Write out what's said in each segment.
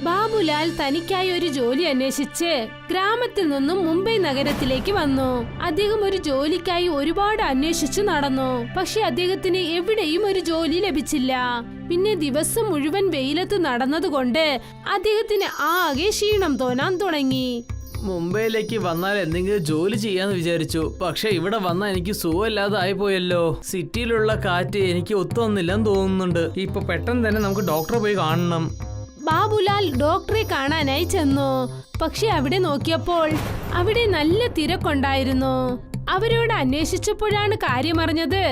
ബാബുലാൽ തനിക്കായി ഒരു ജോലി അന്വേഷിച്ച് ഗ്രാമത്തിൽ നിന്നും മുംബൈ നഗരത്തിലേക്ക് വന്നു. അദ്ദേഹം ഒരു ജോലിക്കായി ഒരുപാട് അന്വേഷിച്ചു നടന്നു. പക്ഷെ അദ്ദേഹത്തിന് എവിടെയും ഒരു ജോലി ലഭിച്ചില്ല. പിന്നെ ദിവസം മുഴുവൻ വെയിലത്ത് നടന്നതുകൊണ്ട് അദ്ദേഹത്തിന് ആകെ ക്ഷീണം തോന്നാൻ തുടങ്ങി. മുംബൈയിലേക്ക് വന്നാൽ എന്തെങ്കിലും ജോലി ചെയ്യാന്ന് വിചാരിച്ചു. പക്ഷെ ഇവിടെ വന്നാൽ എനിക്ക് സുഖമില്ലാതെ ആയിപ്പോയല്ലോ. സിറ്റിയിലുള്ള കാറ്റ് എനിക്ക് ഒത്തുവന്നില്ലെന്ന് തോന്നുന്നുണ്ട്. ഇപ്പൊ പെട്ടെന്ന് തന്നെ നമുക്ക് ഡോക്ടറെ പോയി കാണണം. ബാബുലാൽ ഡോക്ടറെ കാണാനായി ചെന്നു. പക്ഷെ അവിടെ നോക്കിയപ്പോൾ അവിടെ നല്ല തിരക്കുണ്ടായിരുന്നു. അവരോട് അന്വേഷിച്ചപ്പോഴാണ് കാര്യമറിഞ്ഞത്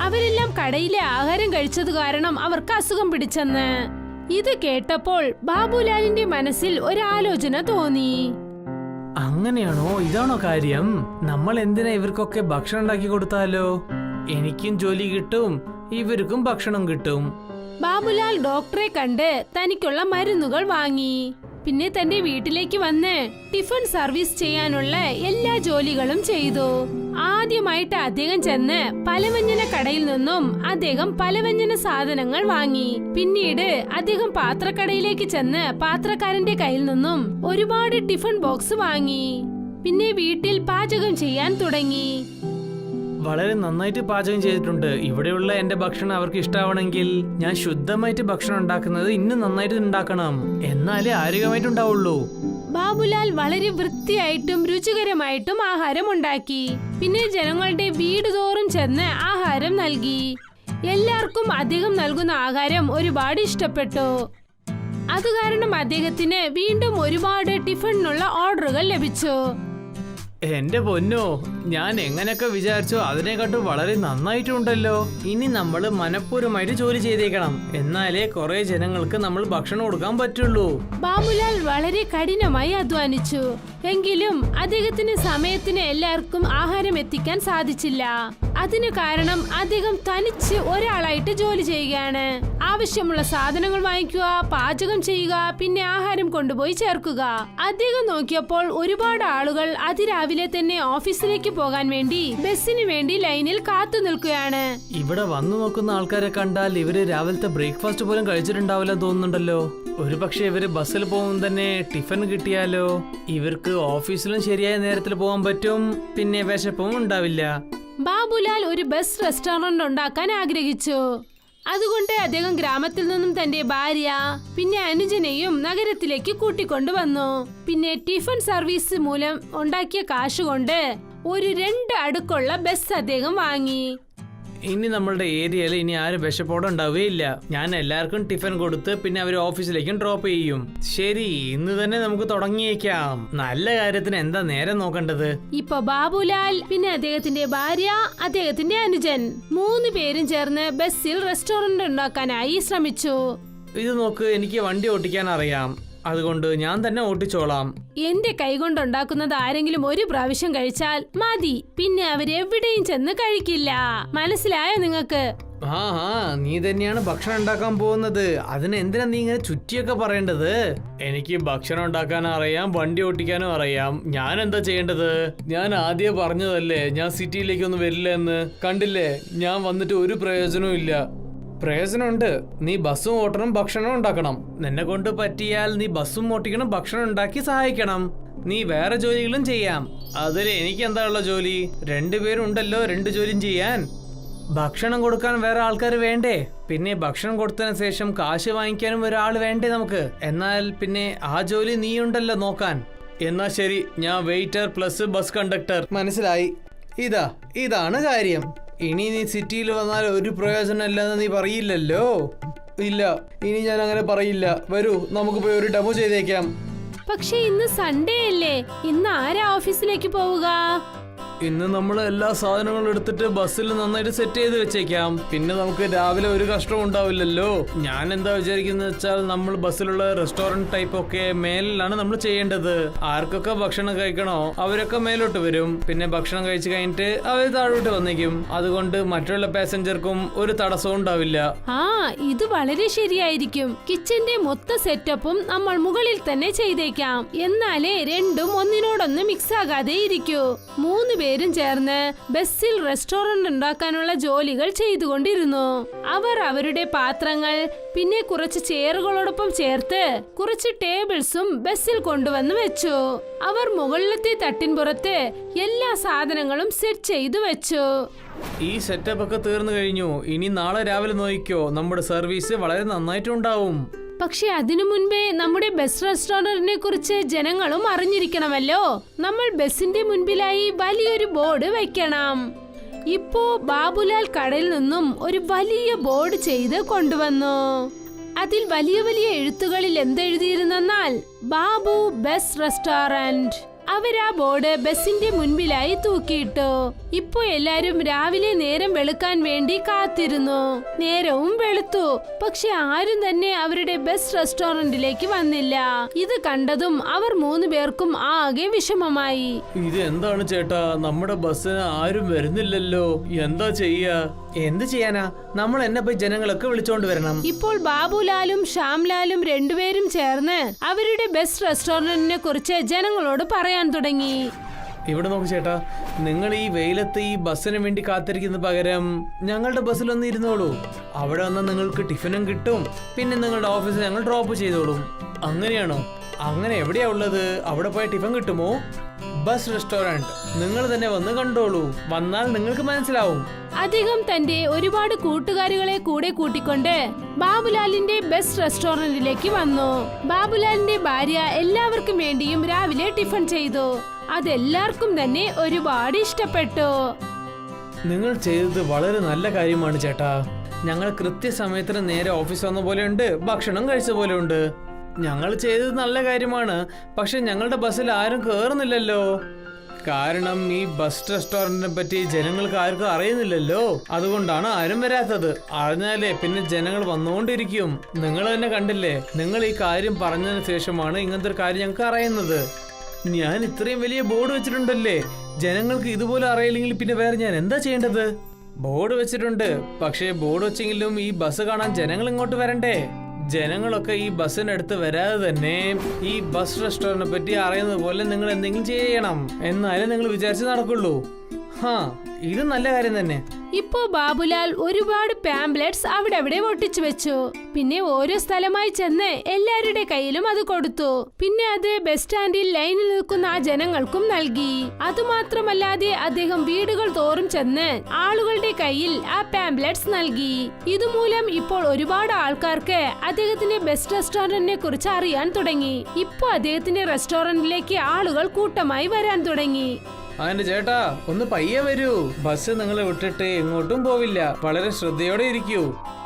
അവരെല്ലാം കടയിലെ ആഹാരം കഴിച്ചത് കാരണം അവർക്ക് അസുഖം പിടിച്ചെന്ന്. ഇത് കേട്ടപ്പോൾ ബാബുലാലിന്റെ മനസ്സിൽ ഒരാലോചന തോന്നി. അങ്ങനെയാണോ? ഇതാണോ കാര്യം? നമ്മൾ എന്തിനാ ഇവർക്കൊക്കെ ഭക്ഷണം ഉണ്ടാക്കി കൊടുത്താലോ? എനിക്കും ജോലി കിട്ടും, ഇവർക്കും ഭക്ഷണം കിട്ടും. ബാബുലാൽ ഡോക്ടറെ കണ്ട് തനിക്കുള്ള മരുന്നുകൾ വാങ്ങി. പിന്നെ തന്റെ വീട്ടിലേക്ക് വന്ന് ടിഫിൻ സർവീസ് ചെയ്യാനുള്ള എല്ലാ ജോലികളും ചെയ്തു. ആദ്യമായിട്ട് അദ്ദേഹം ചെന്ന് പലവ്യഞ്ജന കടയിൽ നിന്നും അദ്ദേഹം പലവ്യഞ്ജന സാധനങ്ങൾ വാങ്ങി. പിന്നീട് അദ്ദേഹം പാത്രക്കടയിലേക്ക് ചെന്ന് പാത്രക്കാരന്റെ കയ്യിൽ നിന്നും ഒരുപാട് ടിഫിൻ ബോക്സ് വാങ്ങി. പിന്നെ വീട്ടിൽ പാചകം ചെയ്യാൻ തുടങ്ങി. വളരെ നന്നായിട്ട് പാചകം ചെയ്തിട്ടുണ്ട്. ഇവിടെയുള്ള എന്റെ ഭക്ഷണം അവർക്ക് ഇഷ്ടാവണമെങ്കിൽ ഞാൻ ശുദ്ധമായിട്ട് ഭക്ഷണം ഉണ്ടാക്കുന്നത് ഇന്നും നന്നായിട്ട് ഉണ്ടാക്കണം, എന്നാലേ ആരോഗ്യമായിട്ടുണ്ടാവുള്ളൂ. ബാബുലാൽ വളരെ വൃത്തിയായിട്ടും രുചികരമായിട്ടും ആഹാരം ഉണ്ടാക്കി. പിന്നെ ജനങ്ങളുടെ വീട് തോറും ചെന്ന് ആഹാരം നൽകി. എല്ലാവർക്കും അദ്ദേഹം നൽകുന്ന ആഹാരം ഒരുപാട് ഇഷ്ടപ്പെട്ടു. അതുകാരണം അദ്ദേഹത്തിന് വീണ്ടും ഒരുപാട് ടിഫിനുള്ള ഓർഡറുകൾ ലഭിച്ചു. എന്റെ പൊന്നോ, ഞാൻ എങ്ങനെയൊക്കെ വിചാരിച്ചോ അതിനെക്കാട്ടും വളരെ നന്നായിട്ടുണ്ടല്ലോ. ഇനി നമ്മൾ മനഃപൂർവ്വമായിട്ട് ജോലി ചെയ്തേക്കണം, എന്നാലേ കുറെ ജനങ്ങൾക്ക് നമ്മൾ ഭക്ഷണം കൊടുക്കാൻ പറ്റുള്ളൂ. ബാബുലാൽ വളരെ കഠിനമായി അധ്വാനിച്ചു. എങ്കിലും അദ്ദേഹത്തിന് സമയത്തിന് എല്ലാവർക്കും ആഹാരം എത്തിക്കാൻ സാധിച്ചില്ല. അതിനു കാരണം അദ്ദേഹം തനിച്ച് ഒരാളായിട്ട് ജോലി ചെയ്യുകയാണ്. ആവശ്യമുള്ള സാധനങ്ങൾ വാങ്ങിക്കുക, പാചകം ചെയ്യുക, പിന്നെ ആഹാരം കൊണ്ടുപോയി ചേർക്കുക. അദ്ദേഹം നോക്കിയപ്പോൾ ഒരുപാട് ആളുകൾ അതിരാവിലെ തന്നെ ഓഫീസിലേക്ക് പോകാൻ വേണ്ടി ബസ്സിന് വേണ്ടി ലൈനിൽ കാത്തു നിൽക്കുകയാണ്. ഇവിടെ വന്നു നോക്കുന്ന ആൾക്കാരെ കണ്ടാൽ ഇവര് രാവിലത്തെ ബ്രേക്ക്ഫാസ്റ്റ് പോലും കഴിച്ചിട്ടുണ്ടാവില്ല തോന്നുന്നുണ്ടല്ലോ. ഒരുപക്ഷെ ഇവര് ബസ്സിൽ പോകുമ്പോൾ തന്നെ ടിഫിൻ കിട്ടിയാലോ? ഇവർക്ക് ഓഫീസിലും ശരിയായ നേരത്തിൽ പോകാൻ പറ്റും, പിന്നെ വിശപ്പും ഉണ്ടാവില്ല. ബാബുലാൽ ഒരു ബസ് റെസ്റ്റോറന്റ് ഉണ്ടാക്കാൻ ആഗ്രഹിച്ചു. അതുകൊണ്ട് അദ്ദേഹം ഗ്രാമത്തിൽ നിന്നും തന്റെ ഭാര്യ പിന്നെ അനുജനെയും നഗരത്തിലേക്ക് കൂട്ടിക്കൊണ്ടുവന്നു. പിന്നെ ടിഫിൻ സർവീസ് മൂലം ഉണ്ടാക്കിയ കാശുകൊണ്ട് ഒരു 2 അടുക്കുള്ള ബസ് അദ്ദേഹം വാങ്ങി. ഇനി നമ്മളുടെ ഏരിയയിൽ ഇനി ആരും വിശപ്പോടെ ഉണ്ടാവുകയില്ല. ഞാൻ എല്ലാവർക്കും ടിഫിൻ കൊടുത്ത് പിന്നെ അവർ ഓഫീസിലേക്കും ഡ്രോപ്പ് ചെയ്യും. ശരി, ഇന്ന് തന്നെ നമുക്ക് തുടങ്ങിയേക്കാം. നല്ല കാര്യത്തിന് എന്താ നേരം നോക്കേണ്ടത്? ഇപ്പൊ ബാബുലാൽ പിന്നെ അദ്ദേഹത്തിന്റെ ഭാര്യ അദ്ദേഹത്തിന്റെ അനുജൻ 3 പേരും ചേർന്ന് ബസ്സിൽ റെസ്റ്റോറന്റ് ഉണ്ടാക്കാനായി ശ്രമിച്ചു. ഇത് നോക്ക്, എനിക്ക് വണ്ടി ഓട്ടിക്കാൻ അറിയാം, അതുകൊണ്ട് ഞാൻ തന്നെ ഓട്ടിച്ചോളാം. എന്റെ കൈകൊണ്ടുണ്ടാക്കുന്നത് ആരെങ്കിലും ഒരു പ്രാവശ്യം കഴിച്ചാൽ മതി, പിന്നെ അവരെവിടെയും ചെന്ന് കഴിക്കില്ല. മനസ്സിലായോ നിങ്ങൾക്ക്? ആ, നീ തന്നെയാണ് ഭക്ഷണം ഉണ്ടാക്കാൻ പോകുന്നത്. അതിന് എന്തിനാ നീ ഇങ്ങനെ ചുറ്റിയൊക്കെ പറയേണ്ടത്? എനിക്ക് ഭക്ഷണം ഉണ്ടാക്കാൻ അറിയാം, വണ്ടി ഓട്ടിക്കാനും അറിയാം. ഞാൻ എന്താ ചെയ്യേണ്ടത്? ഞാൻ ആദ്യം പറഞ്ഞതല്ലേ ഞാൻ സിറ്റിയിലേക്കൊന്നും വരില്ല എന്ന്. കണ്ടില്ലേ, ഞാൻ വന്നിട്ട് ഒരു പ്രയോജനവും ഇല്ല. പ്രയോജനമുണ്ട്. നീ ബസ്സും ഓട്ടണം, ഭക്ഷണം ഉണ്ടാക്കണം. നിന്നെ കൊണ്ട് പറ്റിയാൽ നീ ബസ്സും ഓട്ടിക്കണം, ഭക്ഷണം ഉണ്ടാക്കി സഹായിക്കണം. നീ വേറെ ജോലികളും ചെയ്യാം. അതിൽ എനിക്ക് എന്താ ഉള്ള ജോലി? 2 പേരുണ്ടല്ലോ 2 ജോലിയും ചെയ്യാൻ. ഭക്ഷണം കൊടുക്കാൻ വേറെ ആൾക്കാർ വേണ്ടേ? പിന്നെ ഭക്ഷണം കൊടുത്തതിന് ശേഷം കാശ് വാങ്ങിക്കാനും ഒരാൾ വേണ്ടേ നമുക്ക്? എന്നാൽ പിന്നെ ആ ജോലി നീ ഉണ്ടല്ലോ നോക്കാൻ. എന്നാ ശരി, ഞാൻ വെയിറ്റർ പ്ലസ് ബസ് കണ്ടക്ടർ. മനസ്സിലായി. ഇതാണ് കാര്യം. ഇനി നീ സിറ്റിയിൽ വന്നാൽ ഒരു പ്രയോജനം ഇല്ലെന്ന് നീ പറയില്ലല്ലോ? ഇല്ല, ഇനി ഞാൻ അങ്ങനെ പറയില്ല. വരൂ, നമുക്ക് പോയി ഒരു ഡെമോ ചെയ്തേക്കാം. പക്ഷെ ഇന്ന് സൺഡേ അല്ലേ, ഇന്ന് ആരാ ഓഫീസിലേക്ക് പോവുക? ഇന്ന് നമ്മൾ എല്ലാ സാധനങ്ങളും എടുത്തിട്ട് ബസ്സിൽ നന്നായിട്ട് സെറ്റ് ചെയ്ത് വെച്ചേക്കാം. പിന്നെ നമുക്ക് രാവിലെ ഒരു കഷ്ടവും ഉണ്ടാവില്ലല്ലോ. ഞാൻ എന്താ വിചാരിക്കുന്നത് വെച്ചാൽ നമ്മൾ ബസ്സിലുള്ള റെസ്റ്റോറന്റ് ടൈപ്പ് ഒക്കെ മേലിലാണ് നമ്മൾ ചെയ്യേണ്ടത്. ആർക്കൊക്കെ ഭക്ഷണം കഴിക്കണോ അവരൊക്കെ മേലോട്ട് വരും. പിന്നെ ഭക്ഷണം കഴിച്ചു കഴിഞ്ഞിട്ട് അവർ താഴോട്ട് വന്നേക്കും. അതുകൊണ്ട് മറ്റുള്ള പാസഞ്ചർക്കും ഒരു തടസ്സവും ഉണ്ടാവില്ല. ഇത് വളരെ ശരിയായിരിക്കും. കിച്ചന്റെ മൊത്ത സെറ്റപ്പും നമ്മൾ മുകളിൽ തന്നെ ചെയ്തേക്കാം. എന്നാലേ രണ്ടും ഒന്നിനോടൊന്ന് മിക്സ് ആകാതെ ഇരിക്കൂ. 3 പേരും ചേർന്ന് ബസ്സിൽ റെസ്റ്റോറന്റ് ഉണ്ടാക്കാനുള്ള ജോലികൾ ചെയ്തുകൊണ്ടിരുന്നു. അവർ അവരുടെ പാത്രങ്ങൾ പിന്നെ കുറച്ച് ചെയറുകളോടൊപ്പം ചേർത്ത് കുറച്ച് ടേബിൾസും ബസ്സിൽ കൊണ്ടുവന്ന് വെച്ചു. അവർ മുകളിലത്തെ തട്ടിൻപുറത്ത് എല്ലാ സാധനങ്ങളും സെറ്റ് ചെയ്തു വെച്ചു. ഈ സെറ്റപ്പ് ഒക്കെ തീർന്നു കഴിഞ്ഞു. ഇനി നാളെ രാവിലെ നോക്കിക്കോ, നമ്മുടെ സർവീസ് വളരെ നന്നായിട്ടുണ്ടാവും. പക്ഷെ അതിനു മുൻപേ നമ്മുടെ ബസ് റെസ്റ്റോറന്റിനെ കുറിച്ച് ജനങ്ങളും അറിഞ്ഞിരിക്കണമല്ലോ. നമ്മൾ ബസിന്റെ മുൻപിലായി വലിയൊരു ബോർഡ് വെക്കണം. ഇപ്പോ ബാബുലാൽ കടയിൽ നിന്നും ഒരു വലിയ ബോർഡ് ചെയ്ത് കൊണ്ടുവന്നു. അതിൽ വലിയ വലിയ എഴുത്തുകളിൽ എന്തെഴുതിയിരുന്നെന്നാൽ ബാബു ബസ് റെസ്റ്റോറന്റ്. അവരാ ബോർഡ് ബസിന്റെ മുൻപിലായി തൂക്കിയിട്ടു. ഇപ്പൊ എല്ലാരും രാവിലെ നേരം വെളുക്കാൻ വേണ്ടി കാത്തിരുന്നു. നേരവും വെളുത്തു, പക്ഷെ ആരും തന്നെ അവരുടെ ബസ് റെസ്റ്റോറന്റിലേക്ക് വന്നില്ല. ഇത് കണ്ടതും അവർ 3 പേർക്കും ആകെ വിഷമമായി. ഇത് എന്താണ് ചേട്ടാ, നമ്മുടെ ബസ്സിന് ആരും വരുന്നില്ലല്ലോ, എന്താ ചെയ്യാ? എന്ത് ചെയ്യാനാ, നമ്മൾ എന്നെ പോയി ജനങ്ങളൊക്കെ വിളിച്ചോണ്ട് വരണം. ഇപ്പോൾ ബാബുലാലും ശ്യാംലാലും രണ്ടുപേരും ചേർന്ന് അവരുടെ ബസ് റെസ്റ്റോറന്റിനെ കുറിച്ച് ജനങ്ങളോട് പറയാൻ തുടങ്ങി. ഇവിടെ നോക്ക് ചേട്ടാ, നിങ്ങൾ ഈ വെയിലത്ത് ഈ ബസ്സിന് വേണ്ടി കാത്തിരിക്കുന്ന പകരം ഞങ്ങളുടെ ബസ്സിലൊന്ന് ഇരുന്നോളൂ. അവിടെ വന്നാൽ നിങ്ങൾക്ക് ടിഫിനും കിട്ടും, പിന്നെ നിങ്ങളുടെ ഓഫീസിൽ ഞങ്ങൾ ഡ്രോപ്പ് ചെയ്തോളും. അങ്ങനെയാണോ? അങ്ങനെ എവിടെയാ ഉള്ളത്? അവിടെ പോയ ടിഫിൻ കിട്ടുമോ? ബസ് റെസ്റ്റോറന്റ് നിങ്ങൾ തന്നെ വന്ന് കണ്ടോളൂ, വന്നാൽ നിങ്ങൾക്ക് മനസ്സിലാവും. അദ്ദേഹം തന്റെ ഒരുപാട് കൂട്ടുകാരികളെ കൂടെ കൂട്ടിക്കൊണ്ട് ബാബുലാലിന്റെ ബസ് റെസ്റ്റോറന്റിലേക്ക് വന്നു. ബാബുലാലിന്റെ ഭാര്യ എല്ലാവർക്കും വേണ്ടിയും രാവിലെ ടിഫിൻ ചെയ്തു. അതെല്ലാവർക്കും തന്നെ ഒരുപാട് ഇഷ്ടപ്പെട്ടു. നിങ്ങൾ ചെയ്തത് വളരെ നല്ല കാര്യമാണ് ചേട്ടാ. ഞങ്ങൾ കൃത്യസമയത്തിന് നേരെ ഓഫീസ് വന്ന പോലെയുണ്ട്, ഭക്ഷണം കഴിച്ച പോലെയുണ്ട്. ഞങ്ങൾ ചെയ്തത് നല്ല കാര്യമാണ്. പക്ഷെ ഞങ്ങളുടെ ബസ്സിൽ ആരും കയറുന്നില്ലല്ലോ. കാരണം ഈ ബസ് റെസ്റ്റോറന്റിനെ പറ്റി ജനങ്ങൾക്ക് ആർക്കും അറിയുന്നില്ലല്ലോ. അതുകൊണ്ടാണ് ആരും വരാത്തത്. അറിഞ്ഞാലേ പിന്നെ ജനങ്ങൾ വന്നുകൊണ്ടിരിക്കും. നിങ്ങൾ തന്നെ കണ്ടില്ലേ, നിങ്ങൾ ഈ കാര്യം പറഞ്ഞതിന് ശേഷമാണ് ഇങ്ങനത്തെ ഒരു കാര്യം ഞങ്ങൾക്ക് അറിയുന്നത്. ഞാൻ ഇത്രയും വലിയ ബോർഡ് വെച്ചിട്ടുണ്ടല്ലേ, ജനങ്ങൾക്ക് ഇതുപോലെ അറിയില്ലെങ്കിൽ പിന്നെ വേറെ ഞാൻ എന്താ ചെയ്യേണ്ടത്? ബോർഡ് വെച്ചിട്ടുണ്ട്, പക്ഷേ ബോർഡ് വെച്ചെങ്കിലും ഈ ബസ് കാണാൻ ജനങ്ങൾ ഇങ്ങോട്ട് വരണ്ടേ? ജനങ്ങളൊക്കെ ഈ ബസ്സിനടുത്ത് വരാതെ തന്നെ ഈ ബസ് റെസ്റ്റോറന്റിനെ പറ്റി അറിയുന്നത് പോലെ നിങ്ങൾ എന്തെങ്കിലും ചെയ്യണം, എന്നാലേ നിങ്ങൾ വിചാരിച്ച് നടക്കുള്ളൂ. ഇത് നല്ല കാര്യം തന്നെ. ഇപ്പോ ബാബുലാൽ ഒരുപാട് പാംപ്ലെറ്റ്സ് അവിടെ ഒട്ടിച്ചു വെച്ചു. പിന്നെ ഓരോ സ്ഥലമായി ചെന്ന് എല്ലാവരുടെ കയ്യിലും അത് കൊടുത്തു. പിന്നെ അത് ബസ് സ്റ്റാൻഡിൽ ലൈനിൽ നിൽക്കുന്ന ആ ജനങ്ങൾക്കും നൽകി. അതുമാത്രമല്ലാതെ അദ്ദേഹം വീടുകൾ തോറും ചെന്ന് ആളുകളുടെ കയ്യിൽ ആ പാംപ്ലെറ്റ്സ് നൽകി. ഇതുമൂലം ഇപ്പോൾ ഒരുപാട് ആൾക്കാർക്ക് അദ്ദേഹത്തിന്റെ ബസ് റെസ്റ്റോറന്റിനെ കുറിച്ച് അറിയാൻ തുടങ്ങി. ഇപ്പോ അദ്ദേഹത്തിന്റെ റെസ്റ്റോറന്റിലേക്ക് ആളുകൾ കൂട്ടമായി വരാൻ തുടങ്ങി. അതിന്റെ ചേട്ടാ, ഒന്ന് പയ്യെ വരൂ. ബസ് നിങ്ങളെ വിട്ടിട്ട് എങ്ങോട്ടും പോവില്ല. വളരെ ശ്രദ്ധയോടെ ഇരിക്കൂ.